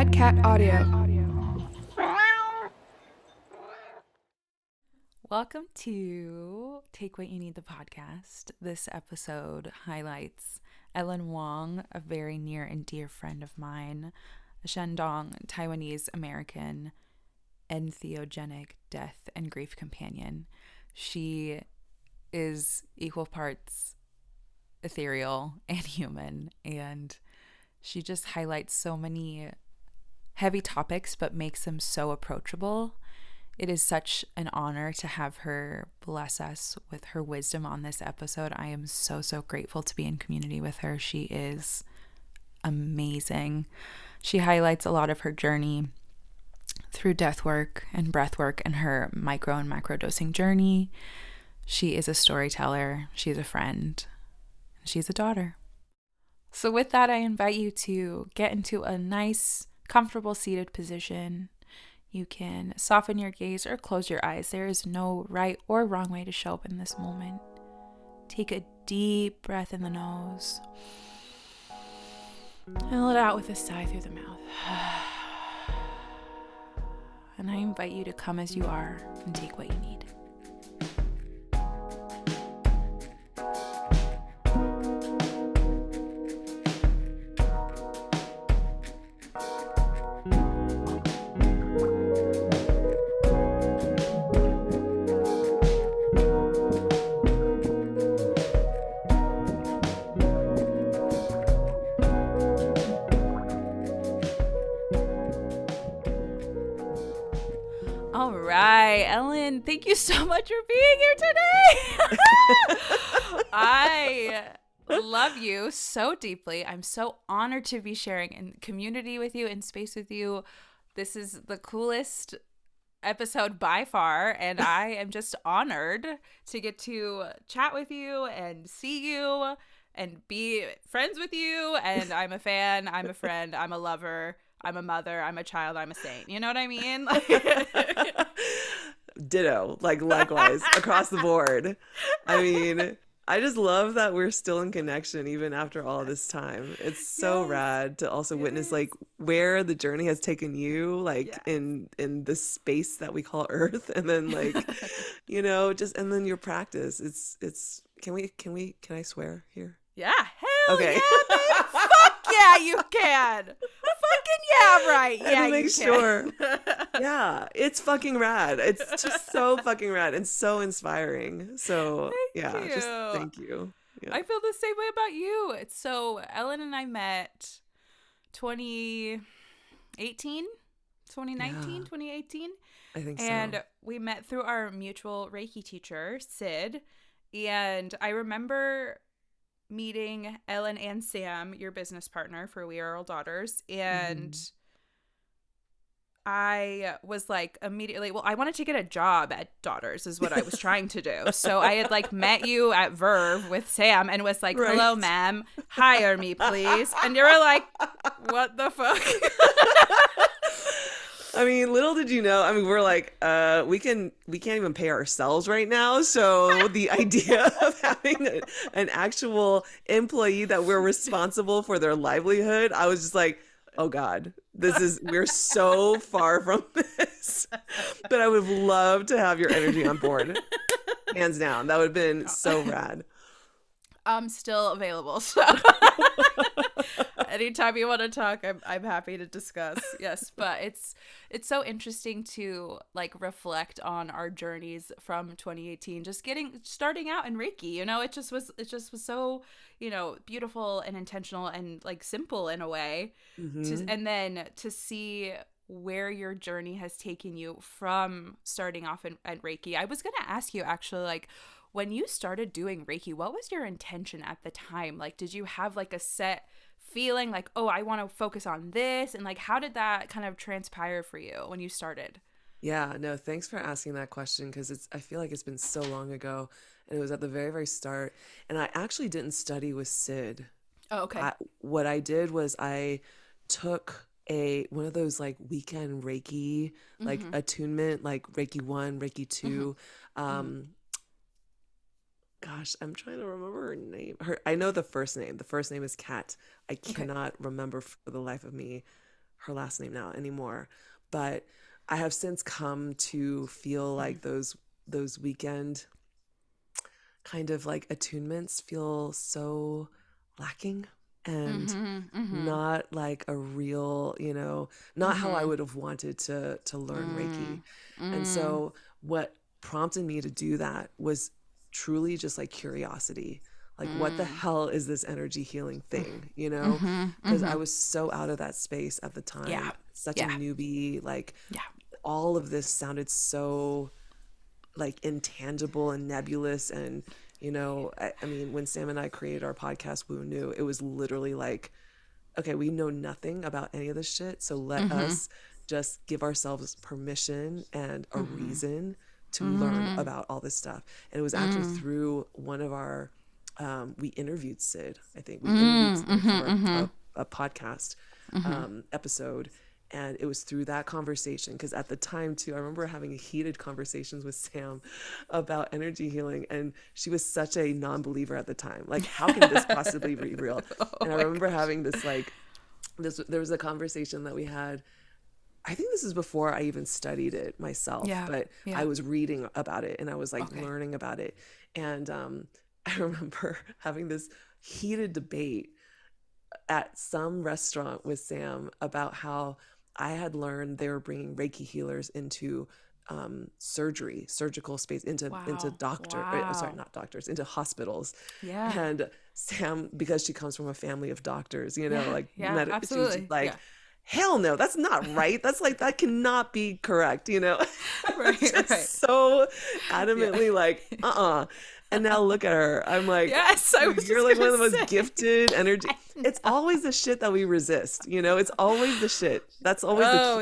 Mad Cat Audio. Welcome to Take What You Need, the podcast. This episode highlights Ellen Wong, a very near and dear friend of mine, a Shandong Taiwanese American entheogenic death and grief companion. She is equal parts ethereal and human, and she just highlights so many heavy topics but makes them so approachable. It is such an honor to have her bless us with her wisdom on this episode. I am so grateful to be in community with her. She is amazing. She highlights a lot of her journey through death work and breath work and her micro and macro dosing journey. She is a storyteller. She's a friend. She's a daughter. So with that, I invite you to get into a nice, comfortable seated position. You can soften your gaze or close your eyes. There is no right or wrong way to show up in this moment. Take a deep breath in the nose and let it out with a sigh through the mouth. And I invite you to come as you are and take what you need. All right, Ellen, thank you so much for being here today. I love you so deeply. I'm so honored to be sharing in community with you, in space with you. This is the coolest episode by far, and I am just honored to get to chat with you and see you and be friends with you. And I'm a fan, I'm a friend, I'm a lover, I'm a mother, I'm a child, I'm a saint. You know what I mean? Ditto, like likewise, across the board. I mean, I just love that we're still in connection even after all this time. It's so rad to also witness like where the journey has taken you, like in this space that we call Earth, and then like, you know, just and then your practice. It's can I swear here? Yeah, hell Okay. yeah, babe. Fuck yeah, you can. Fucking yeah, right. I had Yeah, to make you sure. can. Yeah, it's fucking rad. It's just so fucking rad and so inspiring. So Thank just you. thank you. Yeah. I feel the same way about you. So Ellen and I met 2018, 2019, Yeah. 2018. I think so. And we met through our mutual Reiki teacher, Sid. And I remember meeting Ellen and Sam, your business partner for We Are All Daughters. And I was like immediately, well, I wanted to get a job at Daughters is what I was trying to do. So I had like met you at Verve with Sam and was like, hello, ma'am, hire me, please. And you were like, what the fuck? I mean, little did you know. I mean, we're like, we can't even pay ourselves right now. So the idea of having an actual employee that we're responsible for their livelihood, I was just like, oh God, we're so far from this. But I would have loved to have your energy on board. Hands down. That would have been so rad. I'm still available. So anytime you want to talk, I'm happy to discuss. Yes, but it's so interesting to like reflect on our journeys from 2018, just starting out in Reiki. You know, it just was so, you know, beautiful and intentional and like simple in a way. And then to see where your journey has taken you from starting off at Reiki. I was going to ask you actually, like, when you started doing Reiki, what was your intention at the time? Like, did you have like a set feeling like, oh, I want to focus on this? And like, how did that kind of transpire for you when you started? Yeah, no, thanks for asking that question because I feel like it's been so long ago and it was at the very, very start. And I actually didn't study with Sid. Oh, okay. What I did was I took one of those like weekend Reiki, like attunement, like Reiki 1, Reiki 2. Gosh, I'm trying to remember her name. I know the first name. The first name is Kat. I cannot remember for the life of me her last name now anymore, but I have since come to feel like those weekend kind of like attunements feel so lacking and not like a real, not how I would have wanted to learn Reiki. And so what prompted me to do that was truly just like curiosity. Like, what the hell is this energy healing thing, Because I was so out of that space at the Yeah. time, such a Yeah. newbie. Like, Yeah. all of this sounded so like intangible and nebulous. And, I mean, when Sam and I created our podcast, Woo Knew, it was literally like, okay, we know nothing about any of this shit. So let us just give ourselves permission and a reason to learn about all this stuff. And it was actually through one of our, we interviewed Sid. I think we interviewed Sid for a podcast episode. And it was through that conversation, because at the time too, I remember having heated conversations with Sam about energy healing, and she was such a non-believer at the time. Like, how can this possibly be real? And I remember having this like, there was a conversation that we had. I think this is before I even studied it myself, but I was reading about it and I was like learning about it. And I remember having this heated debate at some restaurant with Sam about how I had learned they were bringing Reiki healers into surgical space, into not doctors, into hospitals. Yeah. And Sam, because she comes from a family of doctors, like absolutely. she was like, hell no, that's not right. That's like, that cannot be correct, Right. So adamantly like, And now look at her. I'm like, yes, you're like one of the most gifted energy. It's always the shit that we resist, It's always the shit. That's always the key. Oh,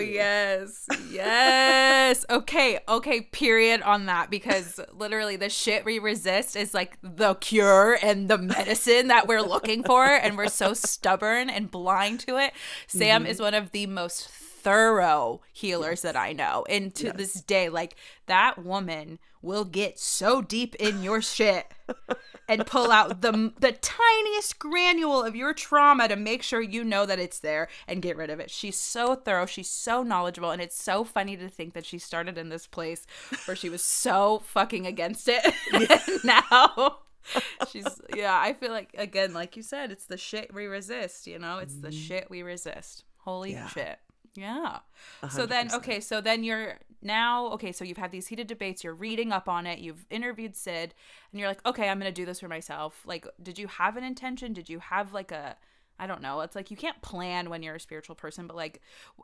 yes. Okay, period on that, because literally the shit we resist is like the cure and the medicine that we're looking for, and we're so stubborn and blind to it. Sam is one of the most thorough healers that I know, and to this day, like, that woman will get so deep in your shit and pull out the tiniest granule of your trauma to make sure you know that it's there and get rid of it. She's so thorough, she's so knowledgeable, and it's so funny to think that she started in this place where she was so fucking against it. And now I feel like, again, like you said, it's the shit we resist, it's the shit we resist. Holy shit. Yeah. 100%. So then you're now, so you've had these heated debates, you're reading up on it, you've interviewed Sid, and you're like, okay, I'm going to do this for myself. Like, did you have an intention? Did you have like I don't know. It's like, you can't plan when you're a spiritual person, but like,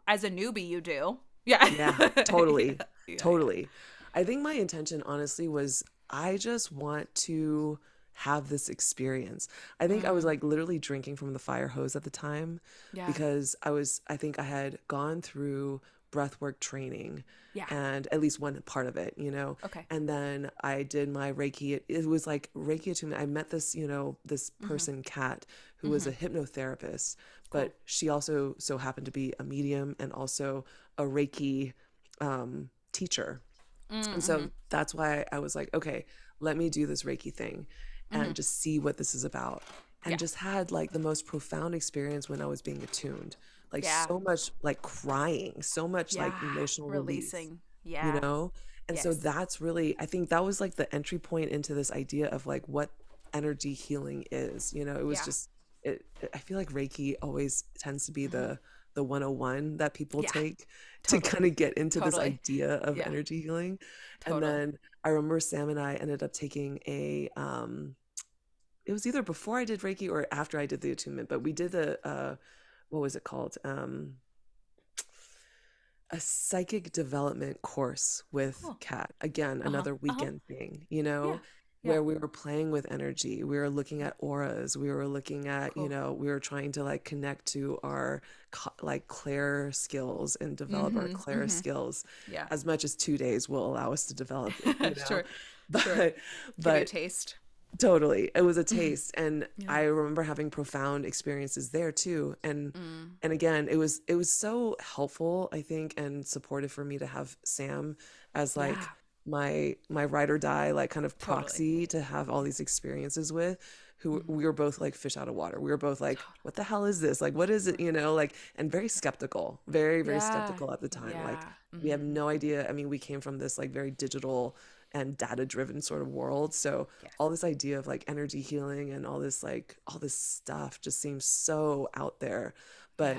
as a newbie, you do. Yeah. Yeah, totally. Totally. I think my intention, honestly, was I just want to have this experience. I think I was like literally drinking from the fire hose at the time, because I think I had gone through breathwork training, and at least one part of it, Okay. And then I did my Reiki. It was like Reiki attunement. I met this, this person, Kat, who was a hypnotherapist, but she also so happened to be a medium and also a Reiki teacher. And so that's why I was like, okay, let me do this Reiki thing and just see what this is about. And just had like the most profound experience when I was being attuned. Like so much like crying, so much like emotional releasing. Release, And so that's really, I think that was like the entry point into this idea of like what energy healing is. It was just, I feel like Reiki always tends to be the 101 that people take to kind of get into this idea of energy healing. And then I remember Sam and I ended up taking a it was either before I did Reiki or after I did the attunement, but we did what was it called? A psychic development course with Kat. Again, another weekend thing, where we were playing with energy. We were looking at auras. We were looking at, we were trying to like connect to our like clair skills and develop our clair skills as much as 2 days will allow us to develop it, Sure. But Give you a taste. Totally. It was a taste. And I remember having profound experiences there too. And again, it was so helpful, I think, and supportive for me to have Sam as like my ride or die, like kind of proxy to have all these experiences with, who Mm-hmm. we were both like fish out of water. We were both like, what the hell is this? Like, what is it? Like, and very skeptical, very, very Yeah. skeptical at the time. Like, Yeah. we have Mm-hmm. no idea. I mean, we came from this like very digital and data driven sort of world. So Yes. all this idea of like energy healing and all this stuff just seems so out there, Yeah. but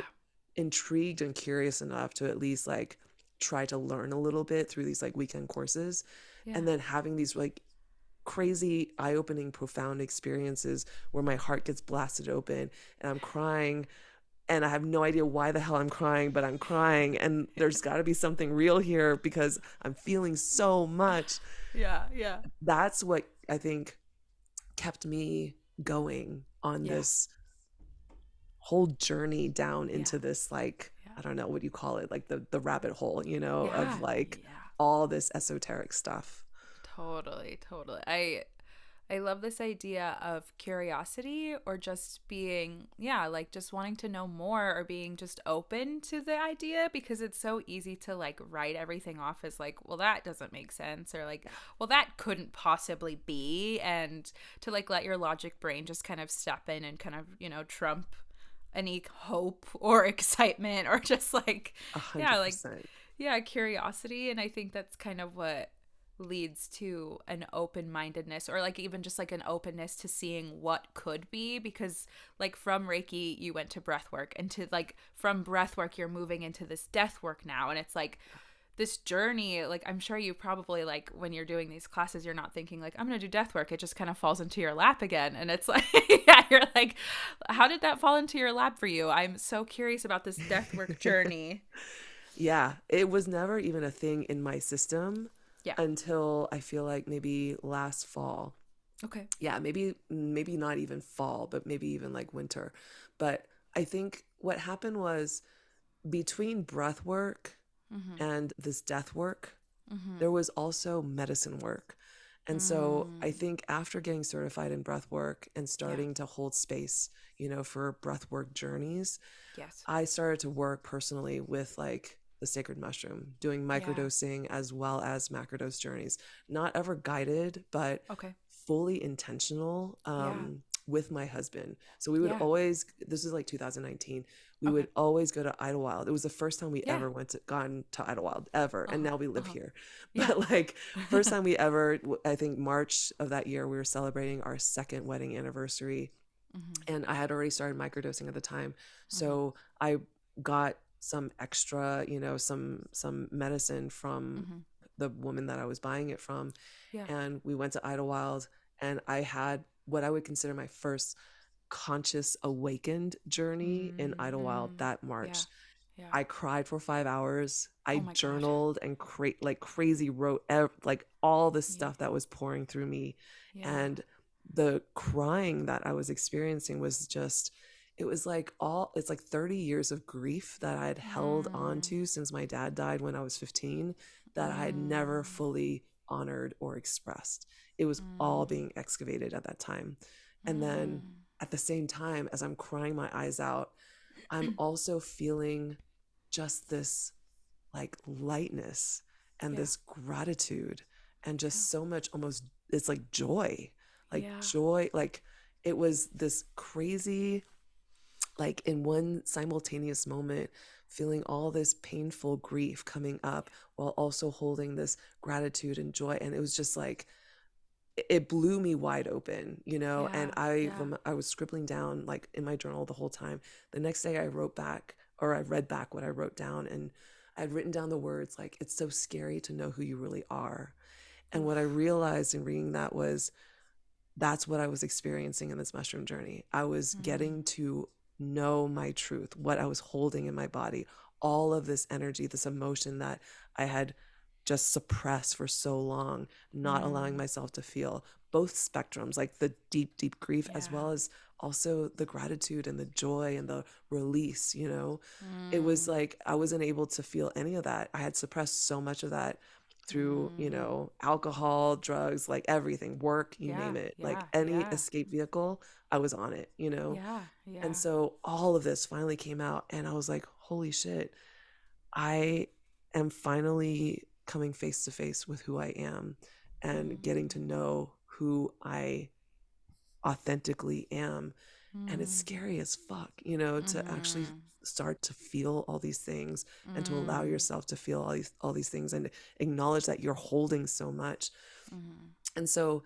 intrigued and curious enough to at least like try to learn a little bit through these like weekend courses, Yeah. and then having these like crazy eye-opening profound experiences where my heart gets blasted open and I'm crying, and I have no idea why the hell I'm crying, but I'm crying, and there's got to be something real here because I'm feeling so much. Yeah. Yeah. That's what I think kept me going on Yeah. this whole journey down Yeah. into this, like, Yeah. I don't know what you call it, like the rabbit hole, of Yeah. like Yeah. all this esoteric stuff. Totally, totally. I love this idea of curiosity or just being, yeah, like just wanting to know more or being just open to the idea, because it's so easy to like write everything off as like, well, that doesn't make sense, or like, well, that couldn't possibly be, and to like let your logic brain just kind of step in and kind of, trump any hope or excitement or just like, A yeah, hundred like, percent. yeah, curiosity. And I think that's kind of what leads to an open-mindedness, or like even just like an openness to seeing what could be, because like from Reiki you went to breath work, and to like from breath work you're moving into this death work now, and it's like this journey. Like I'm sure you probably, like when you're doing these classes, you're not thinking like I'm gonna do death work, it just kind of falls into your lap again, and it's like yeah, you're like, how did that fall into your lap for you? I'm so curious about this death work journey. Yeah, it was never even a thing in my system Yeah. until I feel like maybe last fall. Okay. Yeah, maybe not even fall, but maybe even like winter. But I think what happened was between breath work Mm-hmm. and this death work, Mm-hmm. there was also medicine work. And so I Mm. think after getting certified in breath work and Yeah. starting to hold space, for breath work journeys, Yes. I started to work personally with like the sacred mushroom, doing Yeah. microdosing as well as macrodose journeys, not ever guided, but Okay. fully intentional, Yeah. with my husband. So we would Yeah. always, this is like 2019, we Okay. would always go to Idlewild. It was the first time we Yeah. ever gone to Idlewild ever. And Uh-huh. now we live Uh-huh. here. Yeah. But like first time we ever, I think March of that year, we were celebrating our second wedding anniversary, Mm-hmm. and I had already started microdosing at the time. Mm-hmm. So I got some extra, some medicine from Mm-hmm. the woman that I was buying it from, Yeah. and we went to Idlewild, and I had what I would consider my first conscious awakened journey in Idlewild Mm-hmm. that Yeah. March. Yeah. I cried for 5 hours. Oh I my God. journaled and like crazy wrote like all the Yeah. stuff that was pouring through me. Yeah. And the crying that I was experiencing was just, it's like 30 years of grief that I had held on Mm. to since my dad died when I was 15, that I had never Mm. fully honored or expressed. It was all Mm. being excavated at that time. And then Mm. at the same time, as I'm crying my eyes out, I'm also feeling just this like lightness and Yeah. this gratitude and Yeah. just so much, almost, it's like Yeah. joy. Like it was this crazy, like in one simultaneous moment, feeling all this painful grief coming up while also holding this gratitude and joy. And it was just like, it blew me wide open, and Yeah. Yeah. I was scribbling down like in my journal the whole time. The next day I wrote back, or I read back what I wrote down, and I'd written down the words like, it's so scary to know who you really are. And what I Oof. realized in reading that was that's what I was experiencing in this mushroom journey. I was Mm. getting to know my truth, what I was holding in my body, all of this energy, this emotion that I had just suppressed for so long, not allowing Mm. myself to feel both spectrums, like the deep, deep grief, as Yeah. well as also the gratitude and the joy and the release. It was Mm. like I wasn't able to feel any of that. I had suppressed so much of that through, Mm. alcohol, drugs, like everything, work, you name Yeah. it. Like Yeah. any Yeah. escape vehicle, I was on it. Yeah. And Yeah. so all of this finally came out, and I was like, holy shit, I am finally coming face to face with who I am and getting to Mm. know who I authentically am. And it's Mm. scary as fuck, you know, to actually Mhm. start to feel all these things and to allow Mm. yourself to feel all these things and acknowledge that you're holding so much. Mhm. And so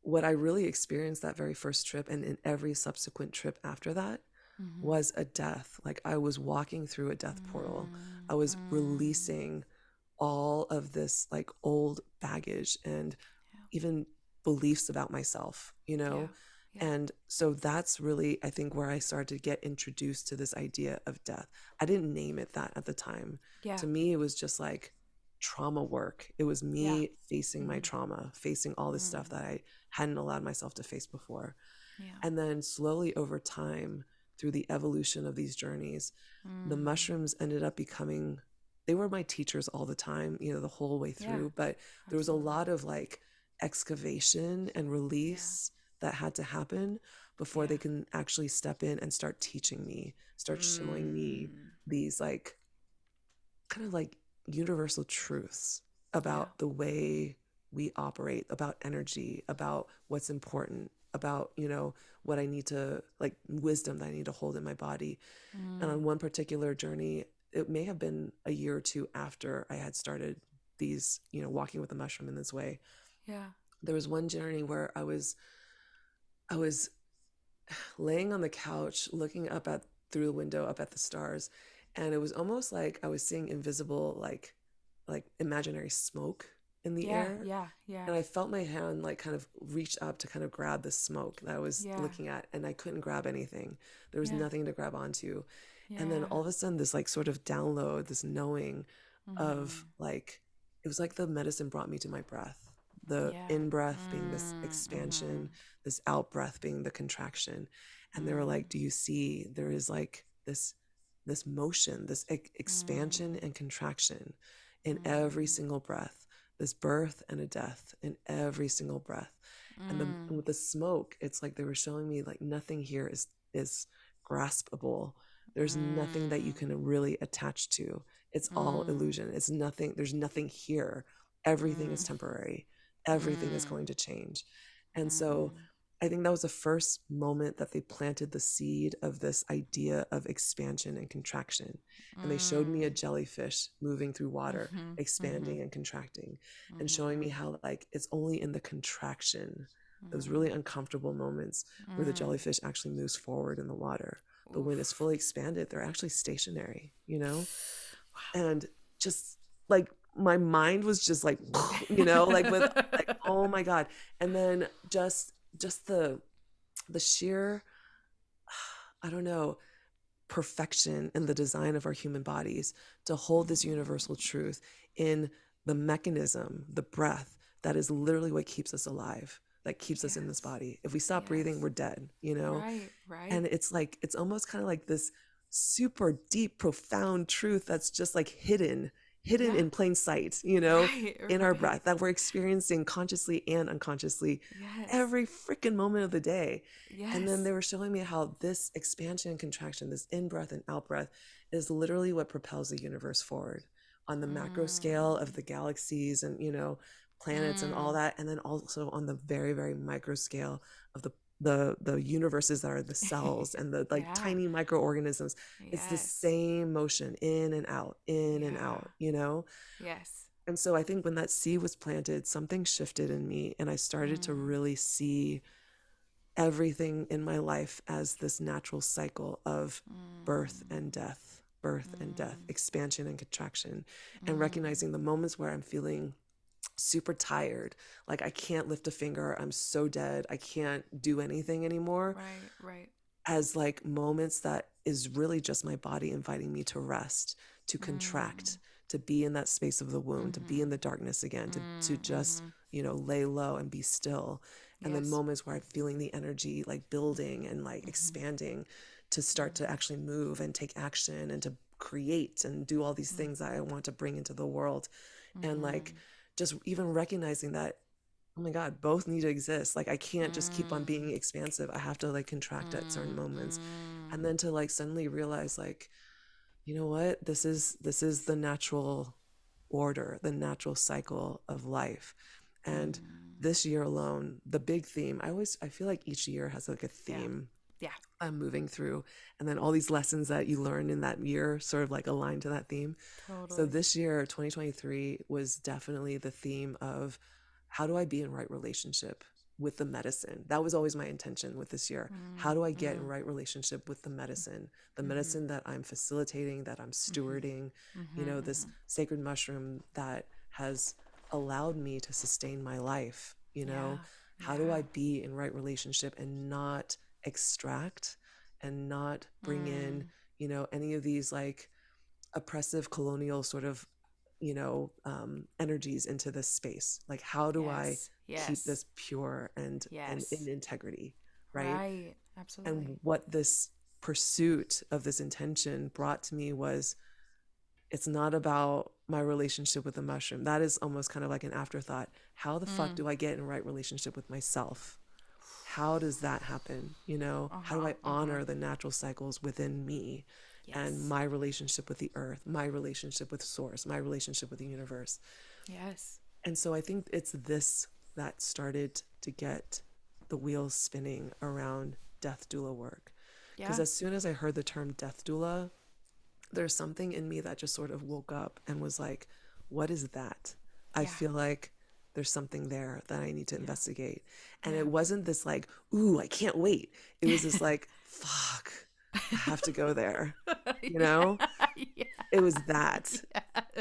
what I really experienced that very first trip and in every subsequent trip after that Mhm. was a death. Like I was walking through a death portal. I Mm. was Mm. releasing all of this like old baggage and Yeah. even beliefs about myself, you Yeah. know? Yeah. And so that's really, I think, where I started to get introduced to this idea of death. I didn't name it that at the time. Yeah. To me, it was just like trauma work. It was Yeah. me facing my Mhm. trauma, facing all this stuff Mm. that I hadn't allowed myself to face before. Yeah. And then slowly over time, through the evolution of these journeys, the Mm. mushrooms ended up becoming, they were my teachers all the time, you know, the whole way Yeah. through. But there was a Absolutely. lot of like excavation and Yeah. release that had to happen before Yeah. they can actually step in and start teaching me, start showing me Mm. these like kind of like universal truths Yeah. about the way we operate, about energy, about what's important, about, you know, what I need to, like wisdom that I need to hold in my body. And Mm. on one particular journey, it may have been a year or two after I had started these, you know, walking with the mushroom in this way. Yeah. There was one journey where I was laying on the couch looking up at through the window up at the stars, and it was almost like I was seeing invisible like imaginary smoke in the Yeah. air. Yeah. Yeah. And I felt my hand like kind of reach up to kind of grab the smoke that I was Yeah. looking at, and I couldn't grab anything. There was Yeah. nothing to grab onto. And then Yeah. all of a sudden this like sort of download, this knowing of Mhm. like, it was like the medicine brought me to my breath. The Yeah. in breath being this Mm. expansion, Mhm. this out breath being the contraction. And they were Mm. like, do you see there is like this motion, this expansion Mm. and contraction in every Mm. single breath, this birth and a death in every single breath. And Mm. with the smoke, it's like they were showing me like nothing here is graspable. There's nothing that you Mm. can really attach to. It's all Mm. illusion. It's nothing. There's nothing here. Everything is Mm. temporary. Everything is Mm. going to change. And so Mm. I think that was the first moment that they planted the seed of this idea of expansion and contraction. And they showed me a Mm. jellyfish moving through water, Mhm. expanding Mhm. and contracting, and showing me Mhm. how like it's only in the contraction, those really Mhm. uncomfortable moments, where the Mm. jellyfish actually moves forward in the water. But when it's Oof. fully expanded, they're actually stationary, you know? Wow. And just like my mind was just like, you know, like with like, oh my God. And then just the sheer, I don't know, perfection in the design of our human bodies to hold this universal truth in the mechanism, the breath, that is literally what keeps us alive, that keeps us in this Yes. body. If we stop breathing, Yes. we're dead, you know? Right. Right. And it's like, it's almost kind of like this super deep, profound truth that's just like hidden Yeah. in plain sight, you know, Right. in our Right. breath that we're experiencing consciously and unconsciously Yes. every freaking moment of the day. And then Yes. they were showing me how this expansion and contraction, this in breath and out breath, is literally what propels the universe forward on the macro scale of Mm. the galaxies and, you know, planets and all Mm. that. And then also on the very, very micro scale of the universes that are the cells and the like Yeah. tiny microorganisms. It's the Yes. same motion in and Yeah. out, you know? Yes. And so I think when that seed was planted, something shifted in me and I started to Mm. really see everything in my life as this natural cycle of Mm. birth and death, Mm. expansion and contraction, and Mm. recognizing the moments where I'm feeling super tired, like I can't lift a finger, I'm so dead, I can't do anything anymore, Right. Right. as like moments that is really just my body inviting me to rest, to Mm. contract, to be in that space of the womb, to be in Mhm. the darkness again, to Mm. just, Mhm. you know, lay low and be still. And then Yes. moments where I'm feeling the energy like building and like Mhm. expanding to start to Mhm. actually move and take action and to create and do all these things that I Mhm. want to bring into the world. And like Mhm. just even recognizing that, oh my God, both need to exist. Like I can't just keep on being Mm. expansive. I have to like contract at certain Mm. moments. And Mm. then to like suddenly realize like, you know what? This is the natural order, the natural cycle of life. And Mm. this year alone, the big theme, I feel like each year has like a theme Yeah. I'm moving through. And then all these lessons that you learn in that year sort of like align to that theme. So Totally. this year, 2023, was definitely the theme of how do I be in right relationship with the medicine? That was always my intention with this year. How do I get in right relationship with the medicine that I'm facilitating, that I'm stewarding, this sacred mushroom that has allowed me to sustain my life, Yeah. how do I be in right relationship and not extract and not bring in, any of these like oppressive colonial sort of, energies into this space? Like, how do I Yes. keep Yes. this pure and Yes. in integrity, right? Right. And Absolutely. what this pursuit of this intention brought to me was, it's not about my relationship with the mushroom. That is almost kind of like an afterthought. How the fuck do I get in right relationship with myself? How does that happen? How do I honor the natural cycles within me and Yes. my relationship with the earth, my relationship with source, my relationship with the universe? Yes. And so I think it's this that started to get the wheels spinning around death doula work. Because Yeah. as soon as I heard the term death doula, there's something in me that just sort of woke up and was like, what is that? I Yeah. feel like there's something there that I need to investigate. And Yeah. it wasn't this like, ooh, I can't wait. It was this like, fuck, I have to go there. You know? Yeah. It was that.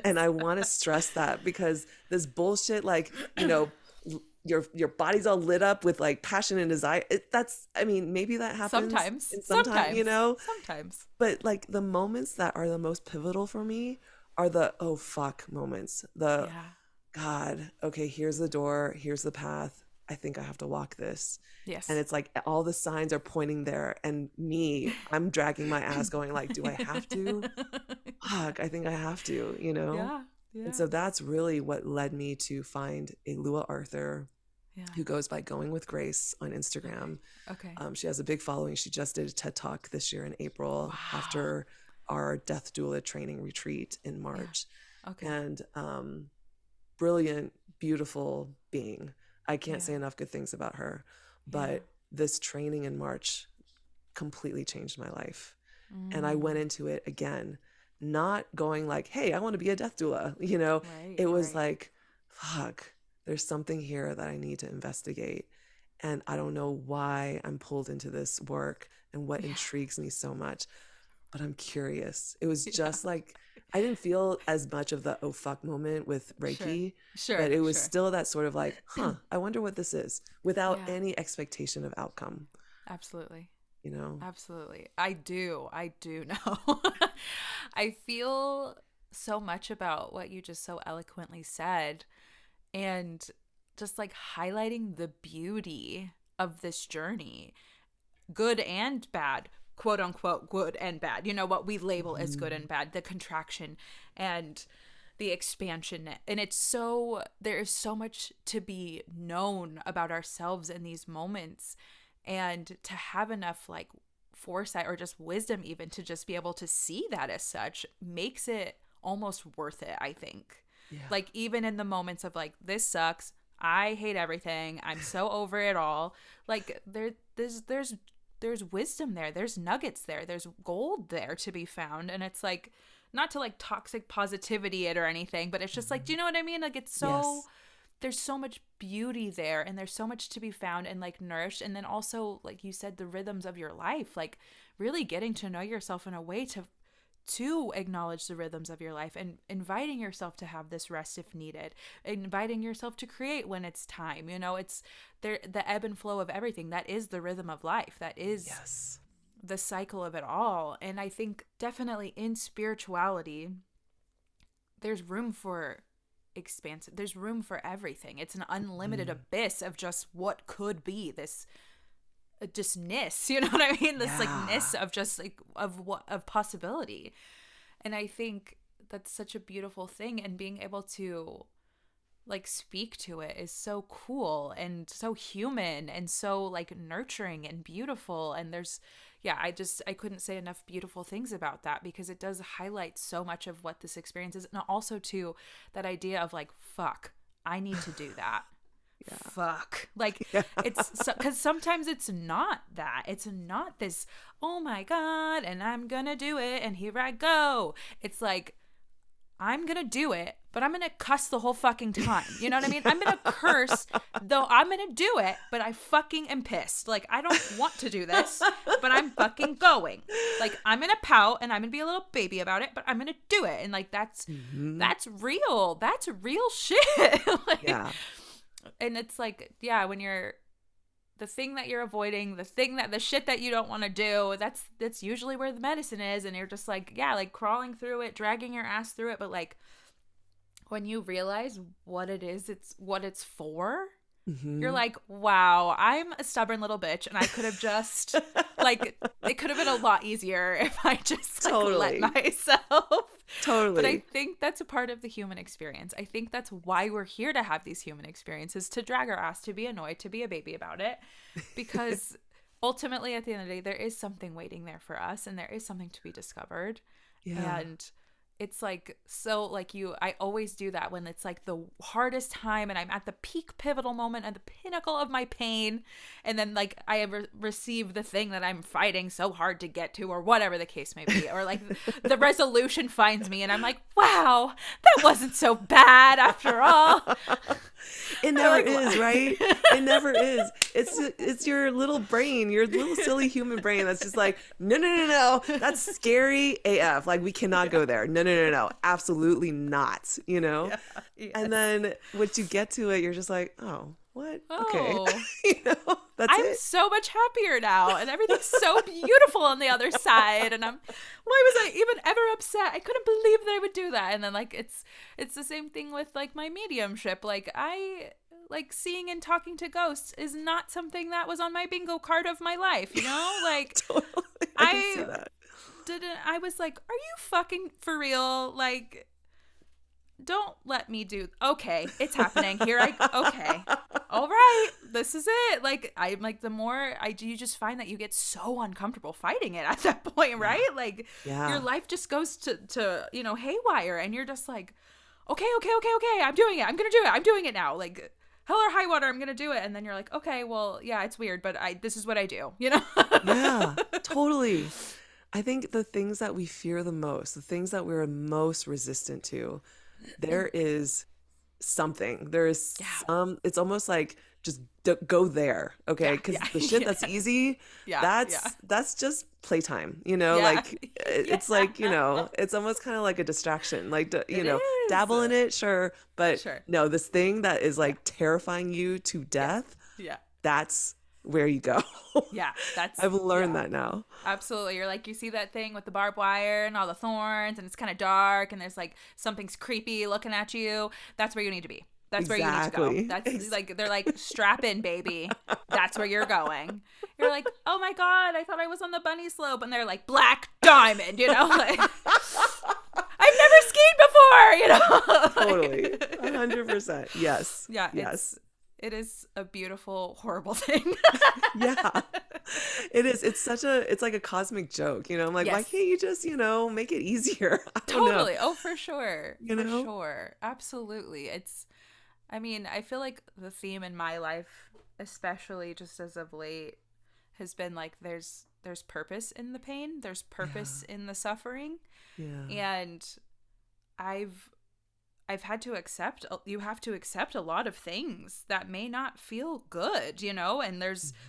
And I want to stress that, because this bullshit, like, your body's all lit up with like passion and desire. Maybe that happens Sometimes. in some time, Sometimes. Sometimes. but like the moments that are the most pivotal for me are the oh fuck moments. The Yeah. God, okay, here's the door, here's the path. I think I have to walk this. And Yes. it's like all the signs are pointing there, and I'm dragging my ass going like, do I have to? Fuck, I think I have to. Yeah. And Yeah. so that's really what led me to find a Lua Arthur, Yeah. who goes by Going with Grace on Instagram. Okay. She has a big following. She just did a TED Talk this year in April Wow. after our death doula training retreat in March. Yeah. Okay. And brilliant, beautiful being. I can't Yeah. say enough good things about her. Yeah. But this training in March completely changed my life. And I Mm. went into it again, not going like, hey, I want to be a death doula. Right. It was Right. like, fuck, there's something here that I need to investigate. And I don't know why I'm pulled into this work and what Yeah. intrigues me so much, but I'm curious. It was Yeah. just like, I didn't feel as much of the oh fuck moment with Reiki, Sure. but it was Sure. still that sort of like, I wonder what this is, without Yeah. any expectation of outcome, Absolutely. you know? Absolutely. I do know. I feel so much about what you just so eloquently said, and just like highlighting the beauty of this journey, good and bad, quote unquote, good and bad. What we label as good and bad, the contraction and the expansion. And there is so much to be known about ourselves in these moments, and to have enough like foresight or just wisdom even to just be able to see that as such makes it almost worth it, I think. Yeah. Like, even in the moments of like, this sucks, I hate everything, I'm so over it all, like there's wisdom there, there's nuggets there, there's gold there to be found. And it's like, not to like toxic positivity it or anything, but it's just like, do you know what I mean? Like, it's so Yes. there's so much beauty there, and there's so much to be found and like nourished. And then also, like you said, the rhythms of your life, like really getting to know yourself in a way to acknowledge the rhythms of your life, and inviting yourself to have this rest if needed, inviting yourself to create when it's time. It's there, the ebb and flow of everything. That is the rhythm of life. That is Yes. the cycle of it all. And I think definitely in spirituality, there's room for expansive, there's room for everything. It's an unlimited abyss of just what could be, this justness, you know what I mean? This like ness of just like of possibility. And I think that's such a beautiful thing, and being able to like speak to it is so cool and so human and so like nurturing and beautiful. And I couldn't say enough beautiful things about that, because it does highlight so much of what this experience is. And also too, that idea of like, fuck, I need to do that. fuck. Like, Yeah. it's because sometimes it's not that. It's not this, oh my God, and I'm gonna do it, and here I go. It's like, I'm gonna do it, but I'm gonna cuss the whole fucking time. You know what I mean? I'm gonna curse, though I'm gonna do it, but I fucking am pissed. Like, I don't want to do this, but I'm fucking going. Like, I'm gonna pout and I'm gonna be a little baby about it, but I'm gonna do it. And like, that's real. That's real shit. Like, Yeah. and it's like, yeah, when you're the thing that you're avoiding, the shit that you don't want to do, that's usually where the medicine is. And you're just like, yeah, like crawling through it, dragging your ass through it. But like, when you realize what it is, it's what it's for, you're like, wow, I'm a stubborn little bitch. And I could have just like, it could have been a lot easier if I just like, let myself. Totally. But I think that's a part of the human experience. I think that's why we're here to have these human experiences, to drag our ass, to be annoyed, to be a baby about it. Because ultimately, at the end of the day, there is something waiting there for us, and there is something to be discovered. Yeah. And it's like, so like I always do that when it's like the hardest time and I'm at the peak pivotal moment at the pinnacle of my pain. And then like I ever receive the thing that I'm fighting so hard to get to, or whatever the case may be. Or like the resolution finds me and I'm like, wow, that wasn't so bad after all. It never is, right? It never is. It's your little brain, your little silly human brain that's just like, no. That's scary AF. Like, we cannot go there. No. Absolutely not, you know? Yeah, yes. And then once you get to it, you're just like, oh, what? Okay. You know, I'm so much happier now, and everything's so beautiful on the other side. And why was I even ever upset? I couldn't believe that I would do that. And then like, it's the same thing with like my mediumship. Like, I like seeing and talking to ghosts is not something that was on my bingo card of my life, you know? Like, totally. I can see that. I was like, are you fucking for real? Like, don't let me do. Okay, it's happening. Okay. All right, this is it. Like, I'm like, the more I do, you just find that you get so uncomfortable fighting it at that point, right? Like, your life just goes to you know, haywire, and you're just like, okay, I'm doing it. I'm gonna do it. I'm doing it now. Like, hell or high water, I'm gonna do it. And then you're like, okay, well, yeah, it's weird, but this is what I do, you know? Yeah, totally. I think the things that we fear the most, the things that we're most resistant to, there is something. There is some, it's almost like just go there, okay? Because the shit that's easy, that's just playtime, you know? Like, it's like, you know, it's almost kind of like a distraction. Like, you know, dabble in it, sure. But no, this thing that is like terrifying you to death, that's where you go. I've learned that now. Absolutely. You're like, you see that thing with the barbed wire and all the thorns, and it's kind of dark, and there's like something's creepy looking at you. That's where you need to be. That's where you need to go. That's like, they're like, strap in, baby. That's where you're going. You're like, oh my God, I thought I was on the bunny slope. And they're like, black diamond, you know? Like, I've never skied before, you know? Totally. 100%. Yes. Yeah. Yes. It is a beautiful, horrible thing. Yeah, it is. It's like a cosmic joke, you know? I'm like, why can't you just, you know, make it easier? I don't know. Oh, for sure. You know? Sure. Absolutely. I mean, I feel like the theme in my life, especially just as of late, has been like, there's purpose in the pain. There's purpose in the suffering. Yeah. And I've had to accept, you have to accept a lot of things that may not feel good, you know, and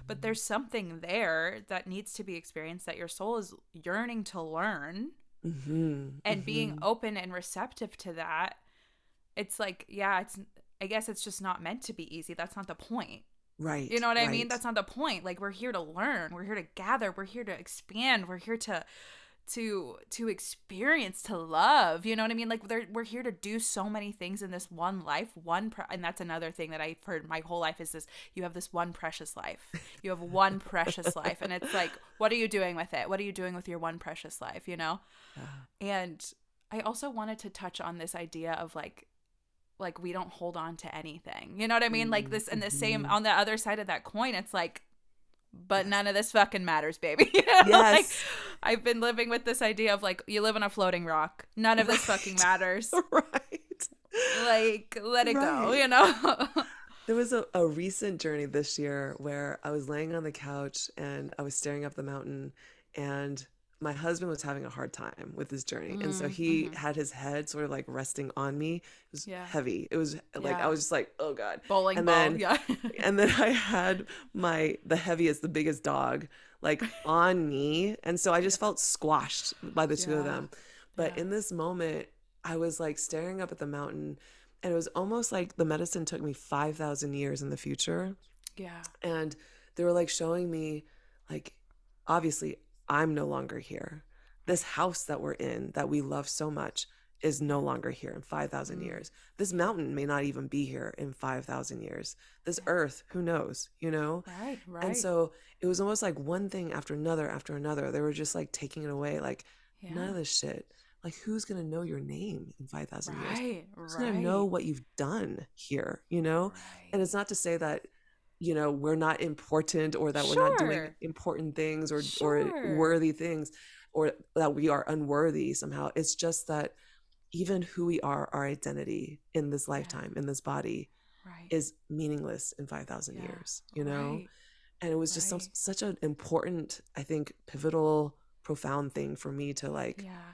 but there's something there that needs to be experienced, that your soul is yearning to learn, and being open and receptive to that. It's like, I guess it's just not meant to be easy. That's not the point. Right. You know what I mean? That's not the point. Like, we're here to learn. We're here to gather. We're here to expand. We're here to experience, to love, you know what I mean? Like, we're here to do so many things in this one life, and that's another thing that I've heard my whole life is this: you have this one precious life. You have one precious life, and it's like, what are you doing with it? What are you doing with your one precious life, you know? And I also wanted to touch on this idea of like we don't hold on to anything, you know what I mean? Like, this, and the same on the other side of that coin, it's like, but none of this fucking matters, baby. You know? Yes. Like, I've been living with this idea of like, you live on a floating rock. None of this fucking matters. Right. Like, let it go, you know? There was a recent journey this year where I was laying on the couch and I was staring up the mountain, and my husband was having a hard time with his journey. And so he Mm-hmm. had his head sort of like resting on me. It was Yeah. heavy. It was like I Yeah. was just like, oh God. Bowling And ball. then Yeah. I had the heaviest, the biggest dog like on me. And so I just Yeah. felt squashed by the two of Yeah. them. But Yeah. in this moment, I was like staring up at the mountain, and it was almost like the medicine took me 5,000 years in the future. Yeah. And they were like showing me, like, obviously, I'm no longer here. This Right. house that we're in, that we love so much, is no Yeah. longer here in 5,000 Mm. years. This Yeah. mountain may not even be here in 5,000 years. This Yeah. earth, who knows, you know? Right. And Right. so it was almost like one thing after another. They were just like taking it away. Like, none of Yeah. this shit. Like, who's going to know your name in 5,000 years? Right. Who's going to know Right. what you've done here, you know? And Right. it's not to say that, we're not important, or that we're not doing Sure. important things, or Sure. worthy things, or that we are unworthy somehow. It's just that even who we are, our identity in this Yeah. lifetime, in this body, Right. is meaningless in 5,000 Yeah. years, Right. and it was just Right. such an important, I think, pivotal, profound thing for me to Yeah. Yeah.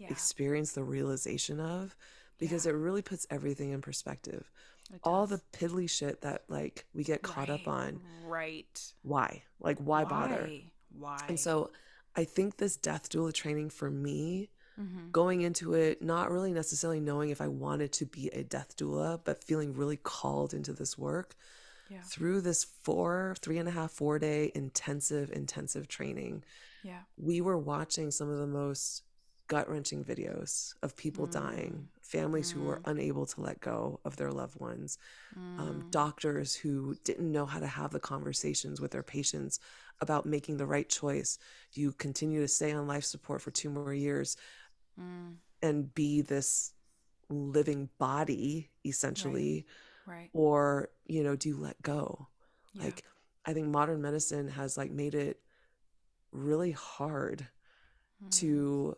experience the realization of, because Yeah. it really puts everything in perspective. It All the does. piddly shit that like we get caught up Right. on, Right. why bother? Why? And Why? so I think this death doula training for me, Mm-hmm. going into it not really necessarily knowing if I wanted to be a death doula, but feeling really called into this work Yeah. through this 3.5, 4 day intensive training. Yeah. We were watching some of the most gut-wrenching videos of people Mm. dying, families who were Mm. unable to let go of their loved ones, Mm. doctors who didn't know how to have the conversations with their patients about making the right choice. Do you continue to stay on life support for 2 more years Mm. and be this living body, Right. essentially, Right. or do you let go? Yeah. Like, I think modern medicine has like made it really hard Mm. to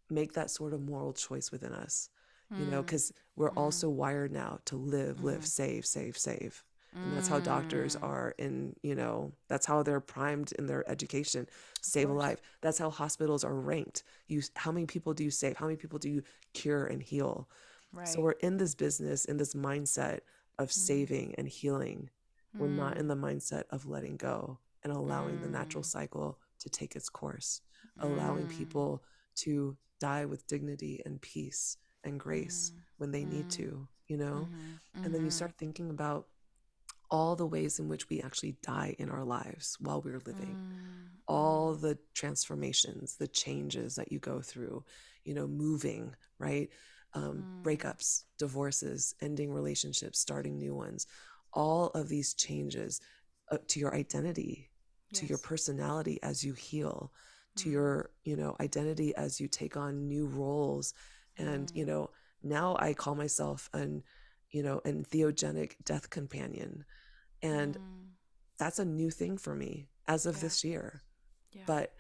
make that sort of moral choice within us, Mm. because we're Mm. also wired now to live, Mm-hmm. save. And that's how doctors Mm. are that's how they're primed in their education. Of Save a course. life. That's how hospitals are ranked. How many people do you save? How many people do you cure and heal? So Right. we're in this business, in this mindset of Mm. saving and healing. We're not in Mm. the mindset of letting go and allowing the natural Mm. cycle to take its course, allowing Mm. people to die with dignity and peace and grace Mm. when they need Mm. to. Mm-hmm. And then you Mm-hmm. start thinking about all the ways in which we actually die in our lives while we're living, Mm. all Mm. the transformations, the changes that you go through, moving, right? Mm. Breakups, divorces, ending relationships, starting new ones, all of these changes to your identity, to your Yes. personality as you heal, to Mm. your, identity as you take on new roles. And, Mm. now I call myself an entheogenic death companion. And Mm. that's a new thing for me as of Yeah. this year. Yeah. But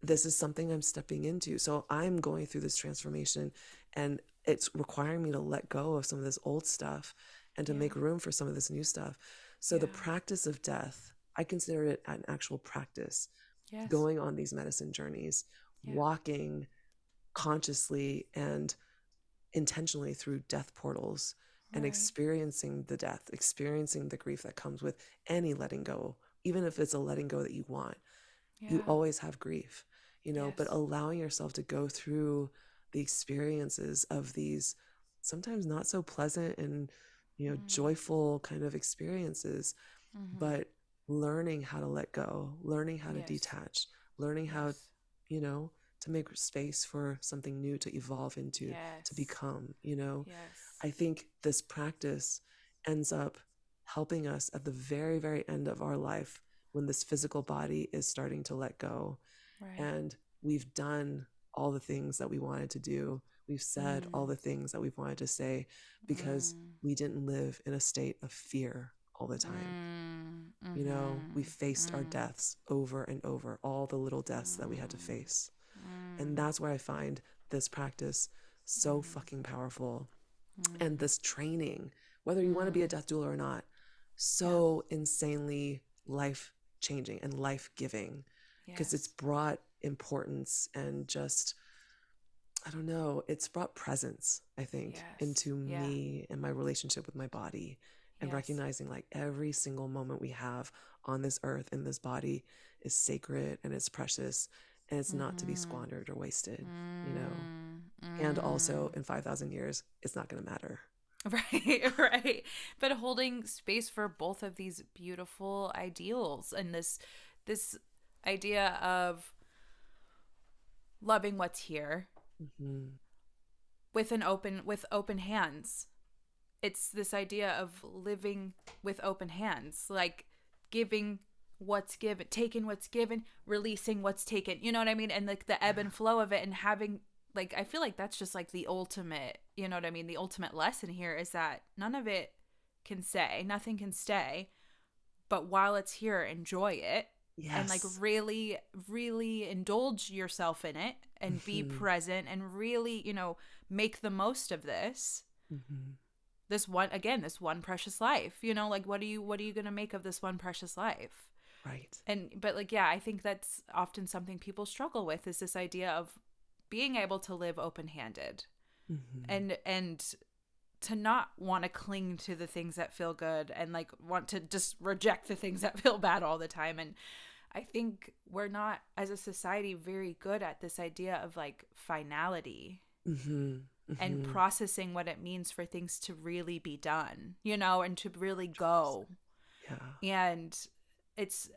this is something I'm stepping into. So I'm going through this transformation, and it's requiring me to let go of some of this old stuff and to Yeah. make room for some of this new stuff. So the Yeah. practice of death, I consider it an actual practice, Yes. going on these medicine journeys, Yeah. walking consciously and intentionally through death portals, and Right. experiencing the death, experiencing the grief that comes with any letting go, even if it's a letting go that you want. You Yeah. always have grief, but Yes. allowing yourself to go through the experiences of these sometimes not so pleasant and, Mm. joyful kind of experiences, Mm-hmm. but learning how to let go, learning how to Yes. detach, learning how, Yes. you know, to make space for something new to evolve into, to Yes. become. Yes. I think this practice ends up helping us at the very, very end of our life, when this physical body is starting to let go, Right. and we've done all the things that we wanted to do. We've said all Mm. the things that we've wanted to say, because Mm. we didn't live in a state of fear all the time. Mm. We Mm-hmm. faced our Mm. deaths over and over, all the little deaths that we had to Mm. face. And Mm. that's where I find this practice so Mm. fucking powerful. And this training, whether you want to be a death doula or not, so insanely life changing and life giving, because it's brought importance and just, I don't know, it's brought presence, I think, into me and my relationship with my body, and recognizing like every single moment we have on this earth in this body is sacred and it's precious, and it's not to be squandered or wasted, you know. And also in 5,000 years, it's not going to matter. Right, right. But holding space for both of these beautiful ideals and this idea of loving what's here with open hands. It's this idea of living with open hands, like giving what's given, taking what's given, releasing what's taken. You know what I mean? And like the ebb and flow of it, and having, like, I feel like that's just like the ultimate, you know what I mean? The ultimate lesson here is that none of it can stay, nothing can stay, but while it's here, enjoy it. And like really, really indulge yourself in it and be present and really, you know, make the most of this. This one precious life, you know, like what are you going to make of this one precious life? Right. But like, yeah, I think that's often something people struggle with, is this idea of being able to live open-handed and to not want to cling to the things that feel good and like want to just reject the things that feel bad all the time. And I think we're not, as a society, very good at this idea of like finality and processing what it means for things to really be done, you know, and to really go. And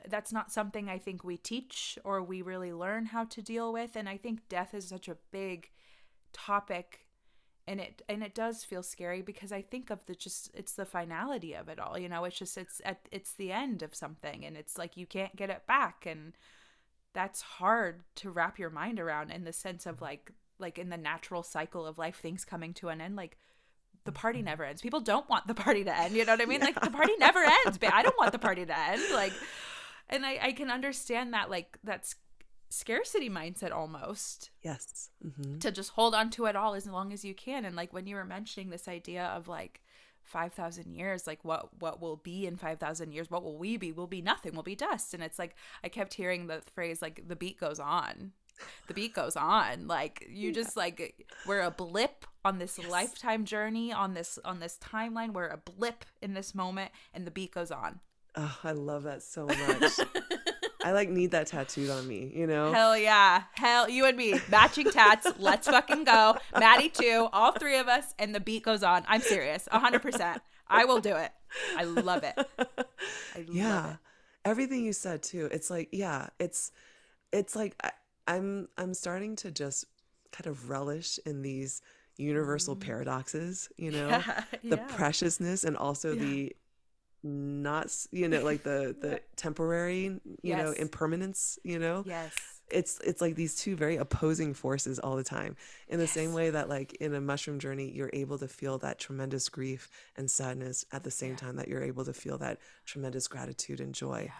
that's not something I think we teach or we really learn how to deal with. And I think death is such a big topic, and it does feel scary because I think of it's the finality of it all, you know. It's just it's the end of something, and it's like you can't get it back, and that's hard to wrap your mind around, in the sense of like in the natural cycle of life, things coming to an end. Like the party never ends. People don't want the party to end, you know what I mean? Like the party never ends, but I don't want the party to end. Like, and I can understand that, like, that's scarcity mindset almost. To just hold on to it all as long as you can. And like when you were mentioning this idea of like 5,000 years, like what will be in 5,000 years, what will we be? We'll be nothing. We'll be dust. And it's like I kept hearing the phrase like the beat goes on. The beat goes on. Like you just like, we're a blip on this lifetime journey, on this timeline. We're a blip in this moment, and the beat goes on. Oh, I love that so much. I like need that tattooed on me, you know? Hell yeah. Hell, you and me. Matching tats. Let's fucking go. Maddie too. All three of us. And the beat goes on. I'm serious. 100%. I will do it. I love it. I love it. Everything you said too. It's like, it's like I'm starting to just kind of relish in these universal paradoxes, you know, the preciousness and also the not, you know, like the temporary, you know, impermanence, you know. It's like these two very opposing forces all the time, in the same way that like in a mushroom journey you're able to feel that tremendous grief and sadness at the same time that you're able to feel that tremendous gratitude and joy.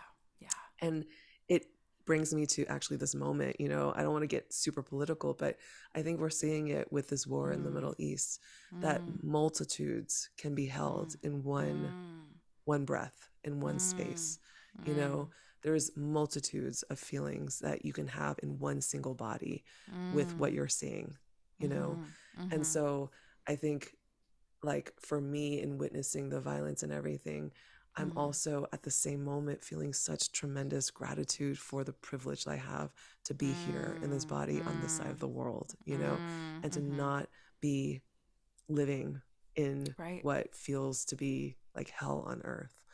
And it brings me to actually this moment, you know, I don't want to get super political, but I think we're seeing it with this war in the Middle East, that multitudes can be held in one breath, in one space. You know, there's multitudes of feelings that you can have in one single body with what you're seeing, you know. And so I think, like, for me, in witnessing the violence and everything, I'm also at the same moment feeling such tremendous gratitude for the privilege I have to be here in this body on this side of the world, you know, and to not be living in what feels to be like hell on earth.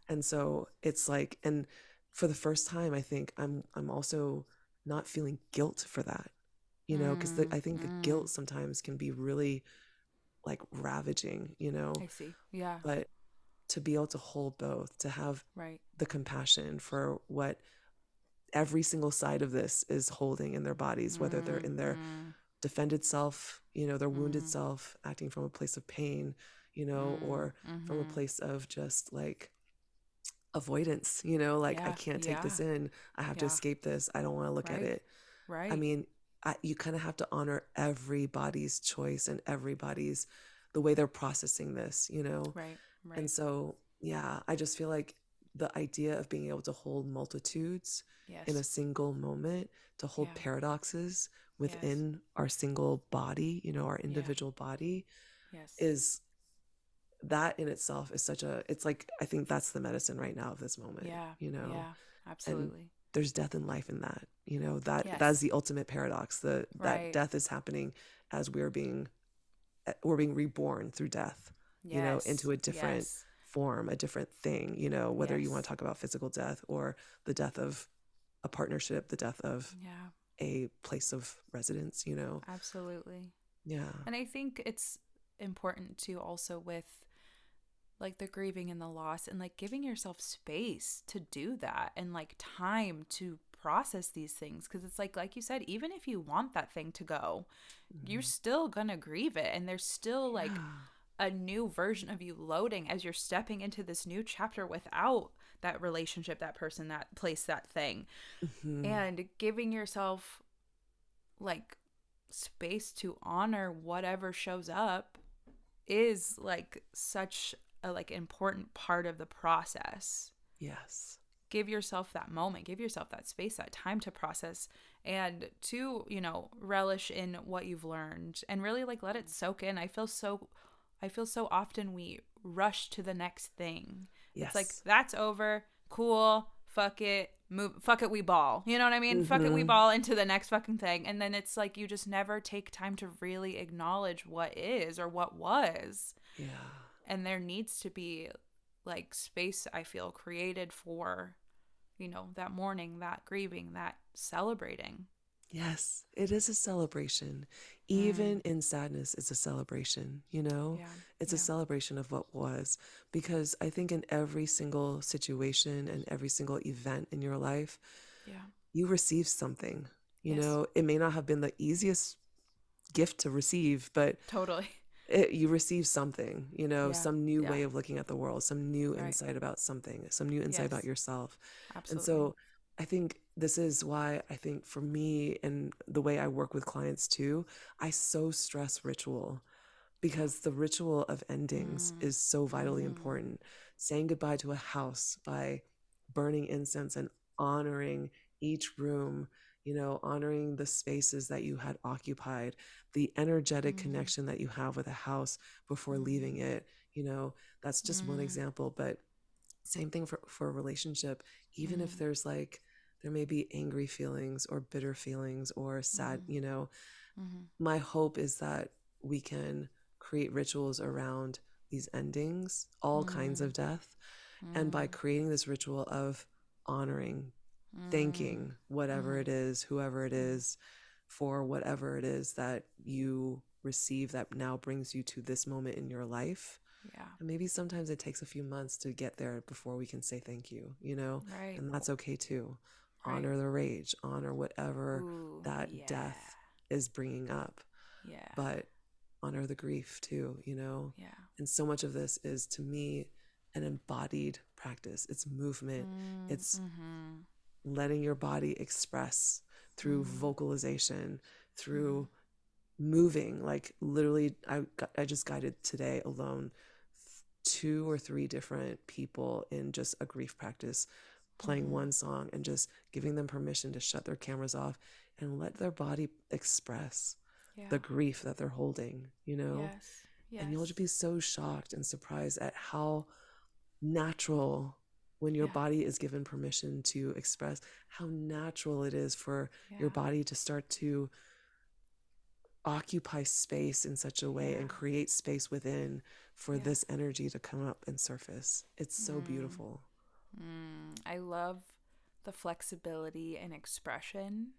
And so it's like, and for the first time, I think I'm also not feeling guilt for that, you know, because I think the guilt sometimes can be really like ravaging, you know. But to be able to hold both, to have the compassion for what every single side of this is holding in their bodies, whether they're in their defended self, you know, their wounded self, acting from a place of pain, you know, or from a place of just like avoidance, you know, like I can't take this in, I have to escape this, I don't want to look at it. I mean, you kind of have to honor everybody's choice and everybody's the way they're processing this, you know? Right. And Right. so, yeah, I just feel like the idea of being able to hold multitudes in a Yes. single moment, to hold Yeah. paradoxes Yes. within our single body, you know, our Yeah. individual body, Yes. is that in itself is such a, it's like, I think that's the medicine right now of this moment, Yeah. you know? Yeah. And Absolutely. there's death and life in that, you know, that is Yes. the ultimate paradox. That Right. death is happening as we're being reborn through death, you know, into Yes. a different Yes. form, a different thing, you know, whether you want to Yes. talk about physical death or the death of a partnership, the death of Yeah. a place of residence, you know. Absolutely. Yeah. And I think it's important too, also with like the grieving and the loss, and like giving yourself space to do that, and like time to process these things, because it's like you said, even if you want that thing to go, you're Mhm. still gonna grieve it, and there's still like Yeah. a new version of you loading as you're stepping into this new chapter without that relationship, that person, that place, that thing. Hmm. And giving yourself like space to honor whatever shows up is like such a like important part of the process. Yes. Give yourself that moment, give yourself that space, that time to process, and to, relish in what you've learned, and really like let it soak in. I feel so often we rush to the next thing. It's like, Yes. that's over, cool, fuck it, move, fuck it, we ball. You know what I mean? Fuck it, we Hmm. ball into the next fucking thing. And then it's like you just never take time to really acknowledge what is or what was. Yeah. And there needs to be like space, I feel, created for, that mourning, that grieving, that celebrating. Yes, it is a celebration. Even Mm. in sadness, it's a celebration, you know? Yeah. It's a Yeah. celebration of what was. Because I think in every single situation and every single event in your life, Yeah. you receive something. You Yes. know, it may not have been the easiest gift to receive, but Totally. you receive something, you know, Yeah. some new Yeah. way of looking at the world, some new Right. insight about something, some new insight about Yes. yourself. And Absolutely. so I think this is why I think for me and the way I work with clients too, I so stress ritual, Yeah. because the ritual of endings Mm. is so vitally Mm-hmm. important. Saying goodbye to a house by burning incense and honoring each room, you know, honoring the spaces that you had occupied, the energetic Mm-hmm. connection that you have with a house before leaving Mm-hmm. it, you know, that's just one Mm-hmm. example. But same thing for a relationship, even if Mm-hmm. there's like, there may be angry feelings or bitter feelings or sad, you know, Mm-hmm. my hope is that we can create rituals around these endings, all kinds Mm-hmm. of death. And by Mm-hmm. creating this ritual of honoring, Mm-hmm. thanking whatever Mm-hmm. it is, whoever it Mm-hmm. is, for whatever it is that you receive that now brings you to this moment in your life. Yeah. And maybe sometimes it takes a few months to get there before we can say thank you, you know? Right. And that's okay too. Right. Honor the rage, honor whatever Ooh. that Yeah. death is bringing up, Yeah. but honor the grief too, you know? Yeah. And so much of this is, to me, an embodied practice. It's movement, it's Mm-hmm. letting your body express through Mm-hmm. vocalization, Mm-hmm. through moving. Like literally, I just guided today alone two or three different people in just a grief practice, playing Mm-hmm. one song and just giving them permission to shut their cameras off and let their body express the Yeah. grief that they're holding, you know? Yes. And you'll just Yes. be so shocked and surprised at how natural, when your Yeah. body is given permission to express, how natural it is for your Yeah. body to start to occupy space in such a way and Yeah. create space within for Yeah. this energy to come up and surface. It's so Mm. beautiful. I love the flexibility and expression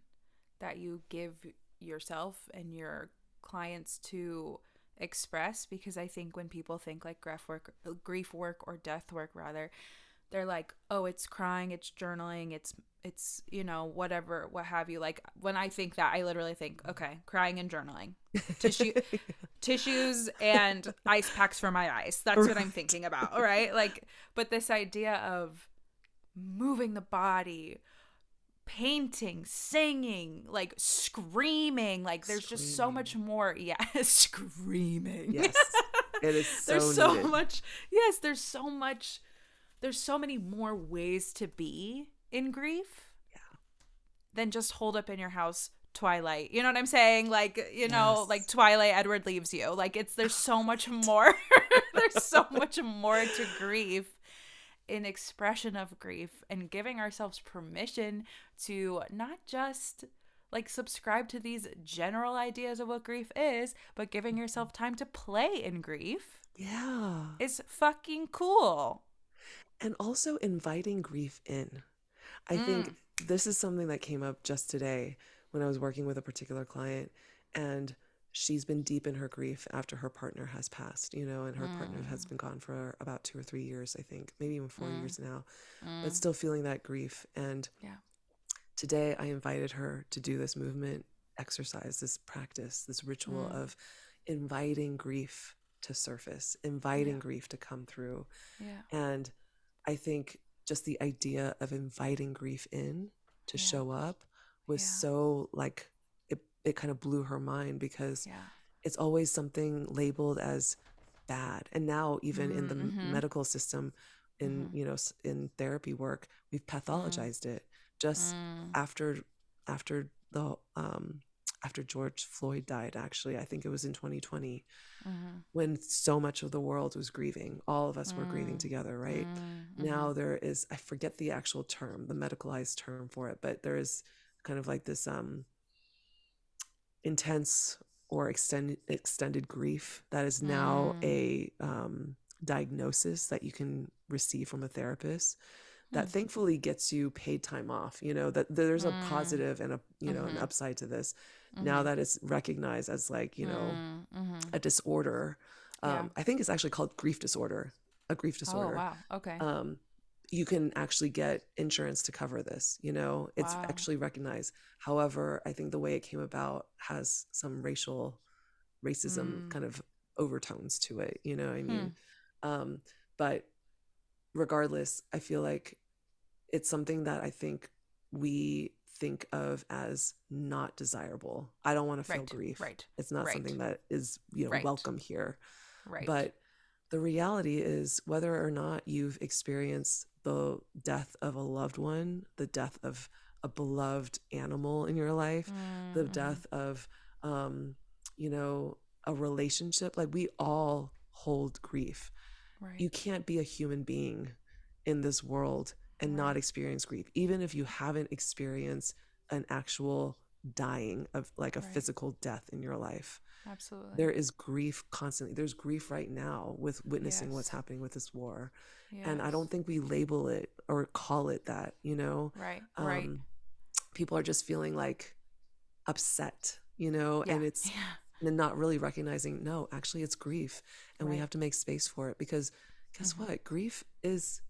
that you give yourself and your clients to express, because I think when people think like grief work or death work rather, they're like, oh, it's crying, it's journaling, it's whatever, what have you. Like when I think that, I literally think, okay, crying and journaling, tissue tissues and ice packs for my eyes. That's what I'm Right. thinking about. All right. Like, but this idea of moving the body, painting, singing, like screaming, like there's just so much Screaming. more. Yeah. Screaming. Yes. It is There's so so needed. much. Yes, there's so many more ways to be in grief Yeah. than just hold up in your house Twilight. You know what I'm saying? Like, like Yes. Twilight, Edward leaves you. Like, there's so much more. There's so much more to grief, in expression of grief, and giving ourselves permission to not just like subscribe to these general ideas of what grief is, but giving yourself time to play in grief Yeah. is fucking cool. And also inviting grief in. I think Mm. this is something that came up just today when I was working with a particular client, and she's been deep in her grief after her partner has passed, and her partner has Mm. been gone for about 2 or 3 years, I think, maybe even 4 years Mm. now, but Mm. still feeling that grief. And Yeah. today I invited her to do this movement exercise, this practice, this ritual Mm. of inviting grief to surface, Yeah. inviting grief to come through. Yeah. And I think just the idea of inviting grief in to Yeah. show up was Yeah. so like it kind of blew her mind, because Yeah. it's always something labeled as bad. And now even in the Mm-hmm. medical system, in Mm-hmm. in therapy work, we've Mm. pathologized it. Just Mm. after after the after George Floyd died, actually, I think it was in 2020, Mm-hmm. when so much of the world was grieving. All of us were grieving Mm. together, right? Mm-hmm. Now there is, I forget the actual term, the medicalized term for it, but there is kind of like this intense or extended grief that is now Mm. a diagnosis that you can receive from a therapist, that Mm. thankfully gets you paid time off. That there's a Mm. positive and a an Mm-hmm. upside to this, now Mm-hmm. that it's recognized as like Mm. Mm-hmm. a disorder. Yeah. I think it's actually called grief disorder, a grief Oh, disorder. wow. Okay. um, you can actually get insurance to cover this. It's Wow. actually recognized. However, I think the way it came about has some racism Mm. kind of overtones to it. You know what I Hmm. mean? Um, but regardless, I feel like it's something that I think we think of as not desirable. I don't want to feel Right. grief. Right. It's not Right. something that is, Right. welcome here. Right. But the reality is, whether or not you've experienced the death of a loved one, the death of a beloved animal in your life, the Mm-hmm. death of, you know, a relationship, like, we all hold grief. You Right. can't be a human being in this world and not Right. experience grief, even if you haven't experienced an actual dying of like a Right. physical death in your life. Absolutely. There is grief constantly. There's grief right now with witnessing what's Yes. happening with this war. And I Yes. don't think we label it or call it that. Right. Right. Um, People are just feeling like upset, Yeah. and it's Yeah. and not really recognizing, no, actually it's grief, and we Right. have to make space for it, because guess Mm-hmm. what? Grief is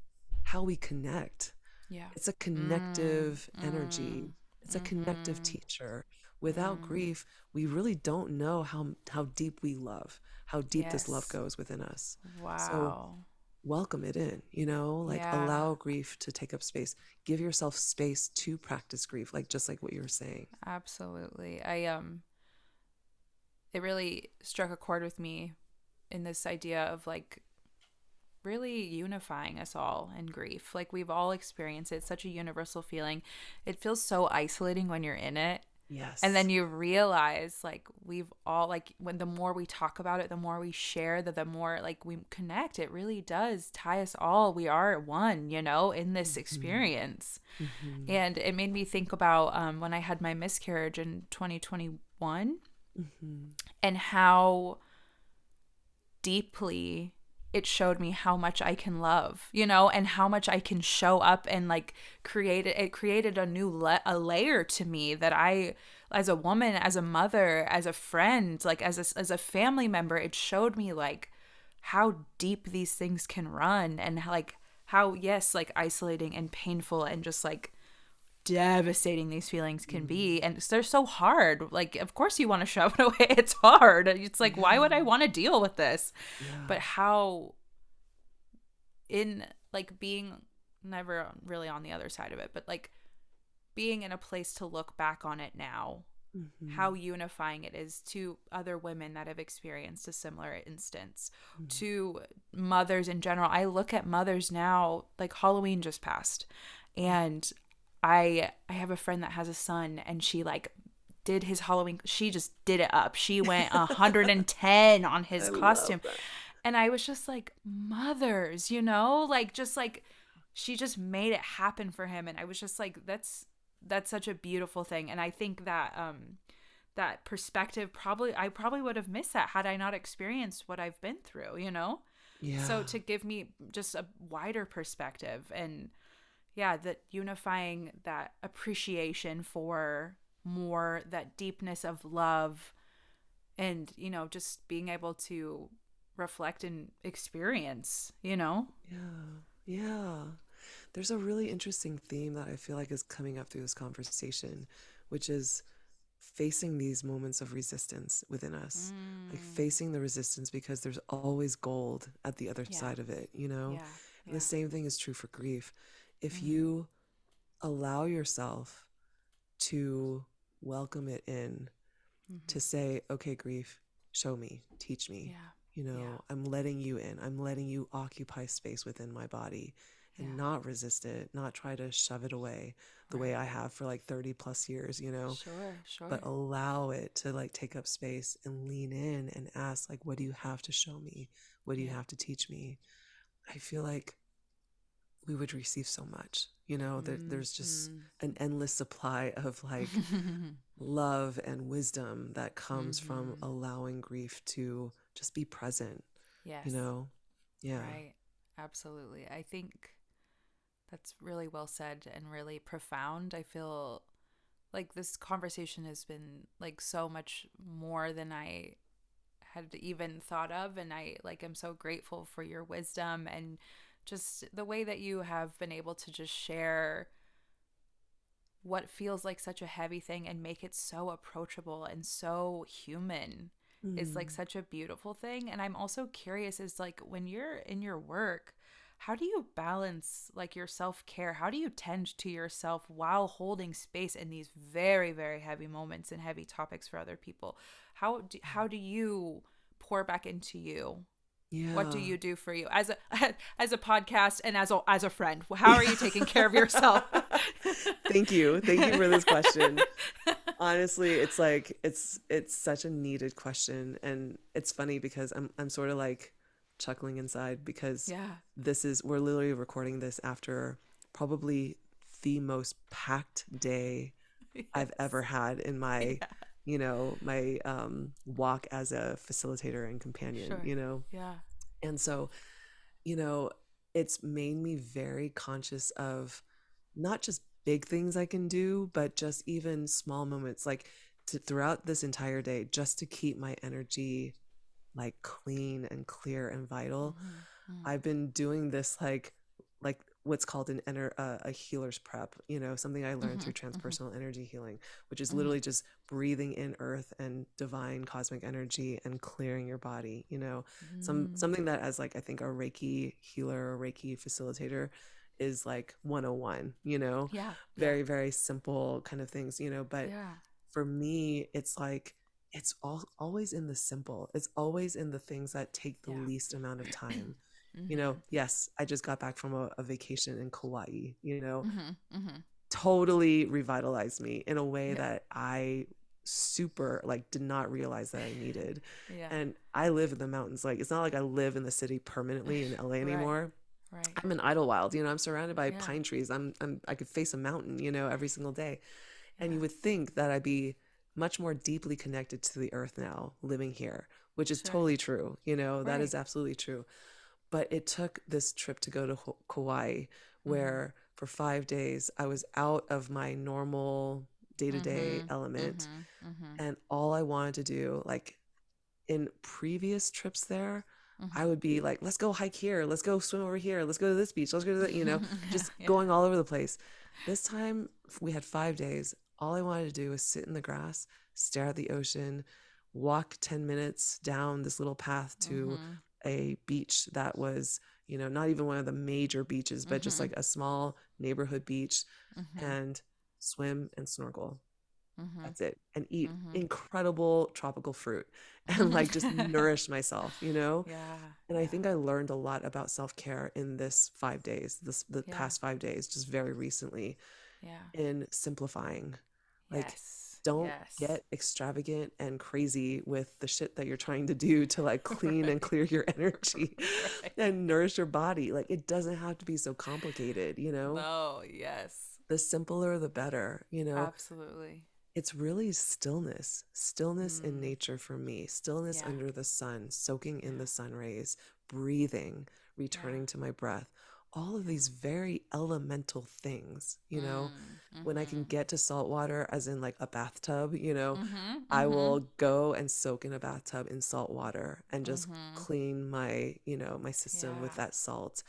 how we connect. Yeah. It's a Mm. connective energy. Mm. It's a connective Mm-hmm. teacher. Without Mm. grief, we really don't know how deep we love, how deep this love Yes. goes within us. So Wow. welcome it in, like, Yeah. allow grief to take up space. Give yourself space to practice grief, like just like what you were saying. Absolutely. It really struck a chord with me in this idea of like really unifying us all in grief. Like we've all experienced it. It's such a universal feeling. It feels so isolating when you're in it. And then Yes. you realize like we've all like when the more we talk about it, the more we share, the more like we connect. It really does tie us all. We are one, in this Hmm. experience. Hmm. And it made me think about when I had my miscarriage in 2021 Hmm. and how deeply it showed me how much I can love, and how much I can show up and like created a new a layer to me that I, as a woman, as a mother, as a friend, like as a family member, it showed me like how deep these things can run and how yes, like isolating and painful and just like devastating these feelings can be, and they're so hard. Like of course you want to shove it away. It's hard. It's like, why would I Yeah. want to deal with this? Yeah. But how in like being never really on the other side of it, but like being in a place to look back on it now how Mm-hmm. unifying it is to other women that have experienced a similar instance, Mm-hmm. to mothers in general. I look at mothers now, like Halloween just passed, and I have a friend that has a son, and she like did his Halloween. She just did it up. She went 110 on I his love costume, that. and I was just like, mothers, you know, like just like she just made it happen for him, and I was just like, that's such a beautiful thing, and I think that that perspective, probably I probably would have missed that had I not experienced what I've been through, you know? So Yeah. to give me just a wider perspective, and yeah, that unifying that appreciation for more, that deepness of love, and you know, just being able to reflect and experience, you know? Yeah. Yeah. There's a really interesting theme that I feel like is coming up through this conversation, which is facing these moments of resistance within us, like Mm, facing the resistance because there's always gold at the other yeah, side of it, you know? yeah, And the yeah. same thing is true for grief. If Mm-hmm, you allow yourself to welcome it in, to mm-hmm. say, okay, grief, show me, teach me. Yeah, You yeah, know, I'm letting you in. I'm letting you occupy space within my body and yeah. not resist it, not try to shove it away the way Right. I have for like 30 plus years, you know, Sure, but sure. allow it to like take up space and lean in and ask, like, what do you have to show me? What do you Yeah. have to teach me? I feel like we would receive so much, you know, there's just Mm-hmm. an endless supply of like love and wisdom that comes from Mm-hmm. allowing grief to just be present, you Yes. know? Yeah. Right. Absolutely. I think that's really well said and really profound. I feel like this conversation has been like so much more than I had even thought of, and I like am so grateful for your wisdom and just the way that you have been able to just share what feels like such a heavy thing and make it so approachable and so human is like Mm. such a beautiful thing. And I'm also curious, is like when you're in your work, how do you balance like your self-care? How do you tend to yourself while holding space in these very, very heavy moments and heavy topics for other people? How do you pour back into you? What do Yeah. you do for you as a as a podcast and as a friend? How are you taking care of yourself? Thank you. Thank you for this question. Honestly, it's like it's such a needed question, and it's funny because I'm sort of like chuckling inside because Yeah. this is we're literally recording this after probably the most packed day I've ever Yes. had in my, Yeah. you know, my walk as a facilitator and companion, Sure. you know. Yeah. And so, you know, it's made me very conscious of not just big things I can do, but just even small moments like throughout this entire day, just to keep my energy like clean and clear and vital. Mm-hmm. I've been doing this like what's called a healer's prep, you know, something I learned Mm-hmm. through Mm-hmm. transpersonal energy healing, which is Mm-hmm. literally just breathing in earth and divine cosmic energy and clearing your body, you know. Mm-hmm. Something that as like I think a Reiki healer or Reiki facilitator is like 101, you know. Yeah. Yeah. Very very simple kind of things, you know, but Yeah. for me it's like it's always in the simple. It's always in the things that take the Yeah. least amount of time. You know, Mm-hmm. yes, I just got back from a vacation in Kauai, you know, Mm-hmm. Mm-hmm. totally revitalized me in a way Yeah. that I super like did not realize that I needed. Yeah. And I live in the mountains. Like it's not like I live in the city permanently in LA Right. anymore. Right. I'm in Idlewild, you know, I'm surrounded by Yeah. pine trees. I could face a mountain, you know, every single day. And you Yeah. would think that I'd be much more deeply connected to the earth now living here, which is Sure. totally true. You know, that Right. is absolutely true. But it took this trip to go to Kauai, Mm-hmm. where for 5 days I was out of my normal day to day Mm-hmm. element. Mm-hmm. Mm-hmm. And all I wanted to do, like in previous trips there, I Mm-hmm. would be like, let's go hike here, let's go swim over here, let's go to this beach, let's go to that, you know, Yeah. just Yeah. going all over the place. This time we had 5 days. All I wanted to do was sit in the grass, stare at the ocean, walk 10 minutes down this little path to Mm-hmm. a beach that was, you know, not even one of the major beaches, but just Mm-hmm. like a small neighborhood beach Mm-hmm. and swim and snorkel. That's it. And eat Mm-hmm. incredible tropical fruit and like just nourish myself, you know? Yeah. And I Yeah. think I learned a lot about self-care in this 5 days, the Yeah. past 5 days, just very recently, Yeah. in simplifying. Like, Yes. don't Yes. get extravagant and crazy with the shit that you're trying to do to like clean and Right. clear your energy Right. and nourish your body. Like, it doesn't have to be so complicated, you know? No, yes. The simpler, the better, you know? Absolutely. It's really stillness in Mm. nature for me, stillness Yeah. under the sun, soaking in Yeah. the sun rays, breathing, Yeah. returning to my breath. All of Yeah. these very elemental things, you know, Mm. when I can Mm-hmm. get to salt water, as in like a bathtub, you know, Mm-hmm. I Mm-hmm. will go and soak in a bathtub in salt water and just Mm-hmm. clean my, my system with Yeah. that salt.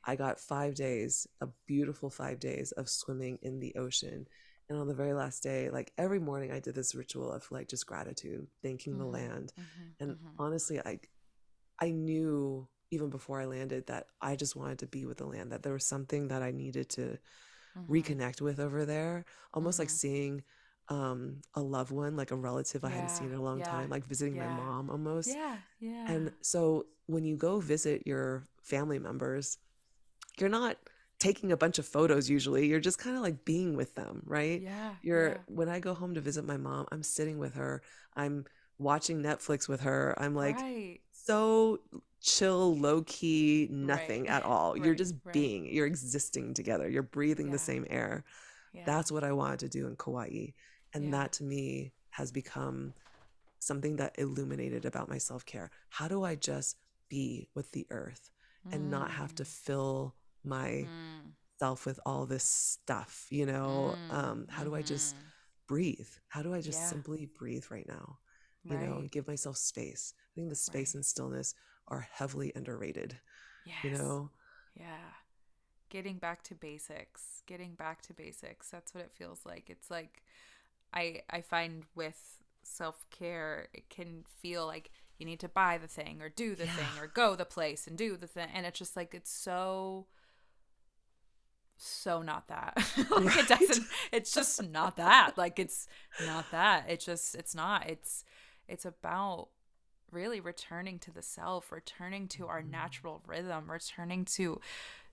I got 5 days, a beautiful 5 days of swimming in the ocean. And on the very last day, like every morning, I did this ritual of like just gratitude, thanking the Mm-hmm. land. Mm-hmm. And Mm-hmm. honestly, I knew even before I landed that I just wanted to be with the land, that there was something that I needed to Mm-hmm. reconnect with over there, almost like Mm-hmm. seeing a loved one, like a relative I hadn't Yeah. seen in a long Yeah. time, like visiting my Yeah. mom almost. Yeah. Yeah. And so when you go visit your family members, you're not taking a bunch of photos usually. You're just kind of like being with them, right? Yeah. You're Yeah. When I go home to visit my mom, I'm sitting with her. I'm watching Netflix with her. I'm like Right. so chill, low key, Right. nothing at all. You're Right. just Right. being, you're existing together. You're breathing the Yeah. same air. Yeah. That's what I wanted to do in Kauai. And Yeah. that to me has become something that illuminated about my self-care. How do I just be with the earth and not have to Mm. fill my Mm. self with all this stuff, you know? Mm. How do I just Mm-hmm. breathe? How do I just Yeah. simply breathe right now? Right. And give myself space. I think the space Right. and stillness are heavily underrated, you Yes. know? Yeah. Getting back to basics. Getting back to basics. That's what it feels like. It's like I find with self-care it can feel like you need to buy the thing or do the Yeah. thing or go the place and do the thing, and it's just like it's so not that. Like it Right. doesn't, it's just not that, like it's not that, it's not, it's about really returning to the self, returning to our Mhm. natural rhythm, returning to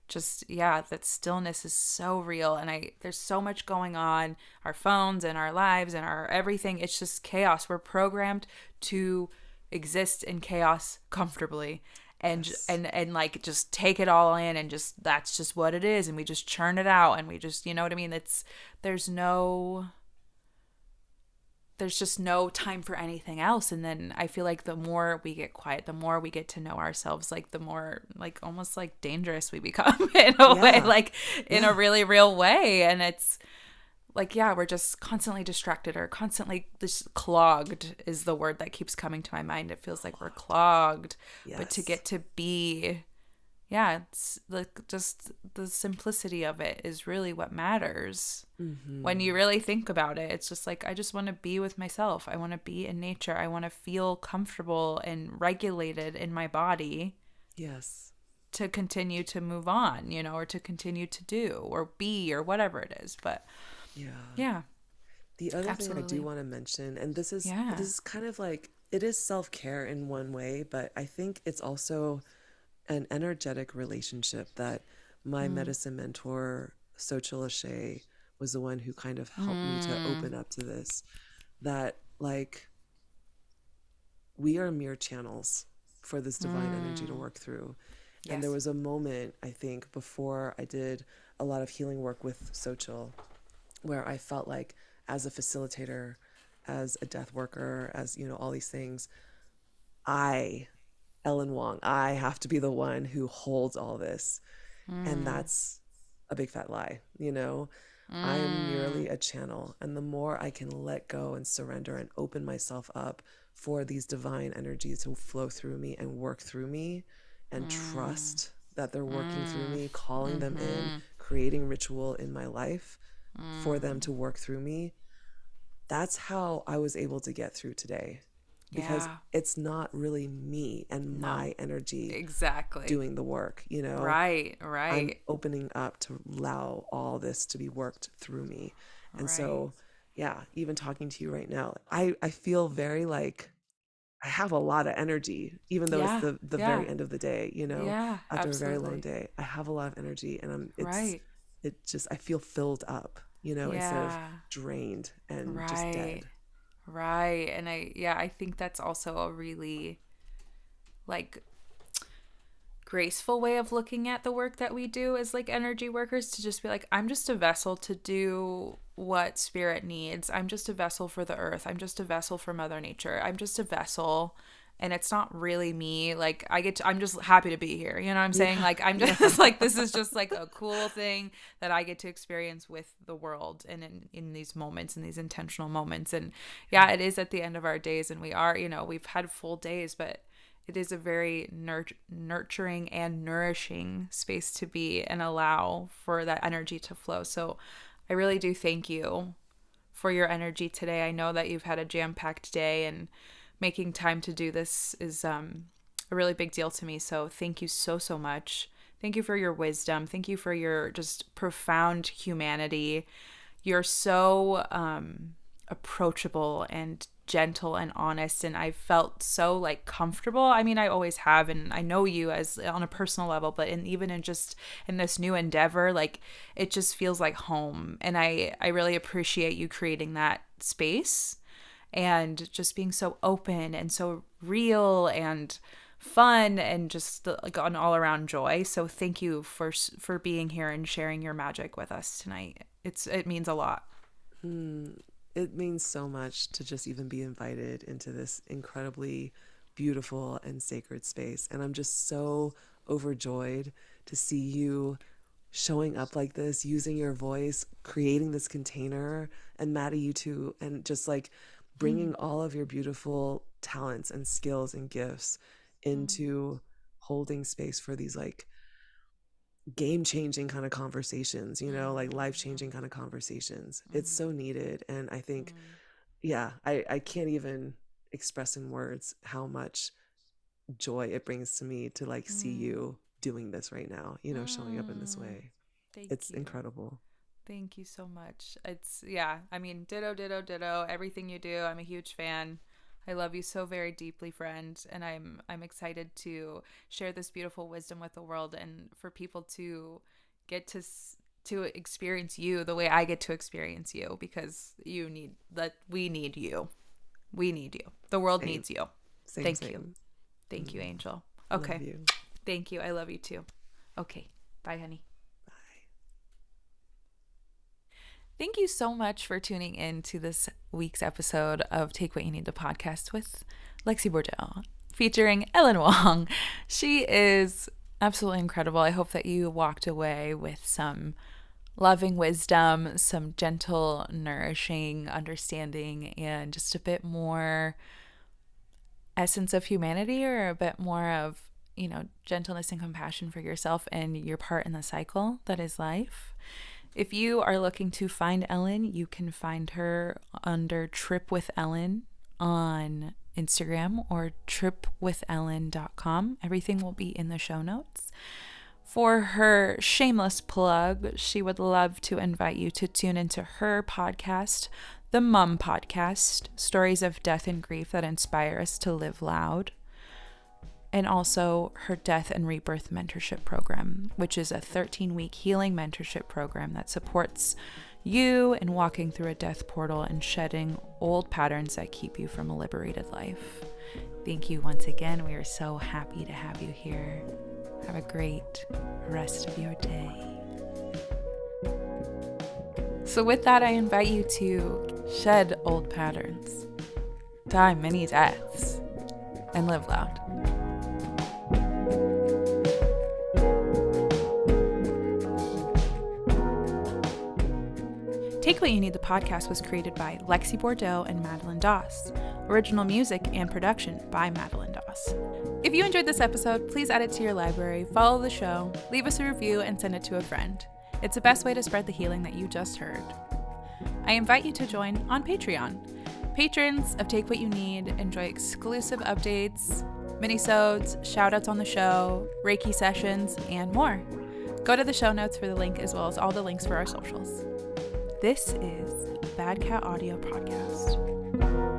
just, yeah, that stillness is so real. And there's so much going on, our phones and our lives and our everything, it's just chaos. We're programmed to exist in chaos comfortably, and Yes. like just take it all in, and just that's just what it is, and we just churn it out, and we just, you know what I mean, it's there's no there's just no time for anything else. And then I feel like the more we get quiet, the more we get to know ourselves, like the more like almost like dangerous we become in a way, Yeah. like in a Yeah. really real way. And it's like, yeah, we're just constantly distracted, or constantly just clogged is the word that keeps coming to my mind. It feels like we're Clogged. clogged. But to Yes. get to be, yeah, it's like just the simplicity of it is really what matters. When you Hmm. really think about it, it's just like I just want to be with myself. I want to be in nature. I want to feel comfortable and regulated in my body Yes. to continue to move on, or to continue to do or be or whatever it is. But Yeah. yeah, The other thing I do absolutely. want to mention, and this Yeah. is kind of like, it is self-care in one way, but I think it's also an energetic relationship that my Mm. medicine mentor, Xochitl Lachey, was the one who kind of helped me to Mm. open up to this, that like we are mere channels for this divine energy to Mm. work through. And there Yes. was a moment, I think, before I did a lot of healing work with Xochitl, where I felt like, as a facilitator, as a death worker, as all these things, I, Ellen Wong, I have to be the one who holds all this. And Mm. that's a big fat lie. I am Mm. merely a channel. And the more I can let go and surrender and open myself up for these divine energies to flow through me and work through me, and Mm. trust that they're working through Mm. me, calling them in, Mm-hmm. creating ritual in my life for them Mm. to work through me, that's how I was able to get through today. Because Yeah. it's not really me and No. my energy Exactly. doing the work. Right. I'm Right. opening up to allow all this to be worked through me. And Right. so, yeah, even talking to you right now, I feel very like I have a lot of energy, even though it's Yeah. the Yeah. very end of the day, Yeah. after a very long Absolutely. day. I have a lot of energy, and Right. it just, I feel filled up, instead of Yeah. drained and just Right. dead. Right. And I think that's also a really like graceful way of looking at the work that we do as like energy workers, to just be like, I'm just a vessel to do what spirit needs. I'm just a vessel for the earth. I'm just a vessel for Mother Nature. I'm just a vessel. And it's not really me. Like I'm just happy to be here. You know what I'm saying? Yeah. Like I'm Yeah. just like, this is just like a cool thing that I get to experience with the world and in these moments, in these intentional moments. And yeah, it is at the end of our days, and we are, we've had full days, but it is a very nurturing and nourishing space to be, and allow for that energy to flow. So I really do thank you for your energy today. I know that you've had a jam-packed day, and making time to do this is a really big deal to me. So thank you so, so much. Thank you for your wisdom. Thank you for your just profound humanity. You're so approachable and gentle and honest, and I felt so like comfortable. I mean, I always have, and I know you as on a personal level, but even in just in this new endeavor, like it just feels like home. And I really appreciate you creating that space and just being so open and so real and fun, and just like an all-around joy. So thank you for being here and sharing your magic with us tonight. It means a lot. It means so much to just even be invited into this incredibly beautiful and sacred space. And I'm just so overjoyed to see you showing up like this, using your voice, creating this container, and Maddie, you too, and just like bringing all of your beautiful talents and skills and gifts into holding space for these like game changing kind of conversations, like life changing kind of conversations. It's so needed. And I think, yeah, I can't even express in words how much joy it brings to me to like see you doing this right now, showing up in this way. Thank It's you. incredible. Thank you so much. It's, yeah, I mean, ditto, ditto, ditto. Everything you do, I'm a huge fan. I love you so very deeply, friend, and I'm excited to share this beautiful wisdom with the world, and for people to get to experience you the way I get to experience you, because you need that. We need you. We need you. The world Same, needs you. same, Thank you. same. Thank you, Angel. Love Okay. you. Thank you. I love you too. Okay. Bye, honey. Bye. Thank you so much for tuning in to this week's episode of Take What You Need, the podcast with Lexi Bordeaux, featuring Ellen Wong. She is absolutely incredible. I hope that you walked away with some loving wisdom, some gentle, nourishing understanding, and just a bit more essence of humanity, or a bit more of, gentleness and compassion for yourself and your part in the cycle that is life. If you are looking to find Ellen, you can find her under Trip with Ellen on Instagram, or tripwithellen.com. Everything will be in the show notes. For her shameless plug, she would love to invite you to tune into her podcast, the Mum Podcast, stories of death and grief that inspire us to live loud. And also her Death and Rebirth Mentorship Program, which is a 13-week healing mentorship program that supports you in walking through a death portal and shedding old patterns that keep you from a liberated life. Thank you once again. We are so happy to have you here. Have a great rest of your day. So with that, I invite you to shed old patterns, die many deaths, and live loud. Take What You Need, the podcast was created by Lexi Bordeaux and Madeline Doss. Original music and production by Madeline Doss. If you enjoyed this episode, please add it to your library, follow the show, leave us a review, and send it to a friend. It's the best way to spread the healing that you just heard. I invite you to join on Patreon. Patrons of Take What You Need enjoy exclusive updates, minisodes, shoutouts on the show, Reiki sessions, and more. Go to the show notes for the link, as well as all the links for our socials. This is a Bad Cat Audio podcast.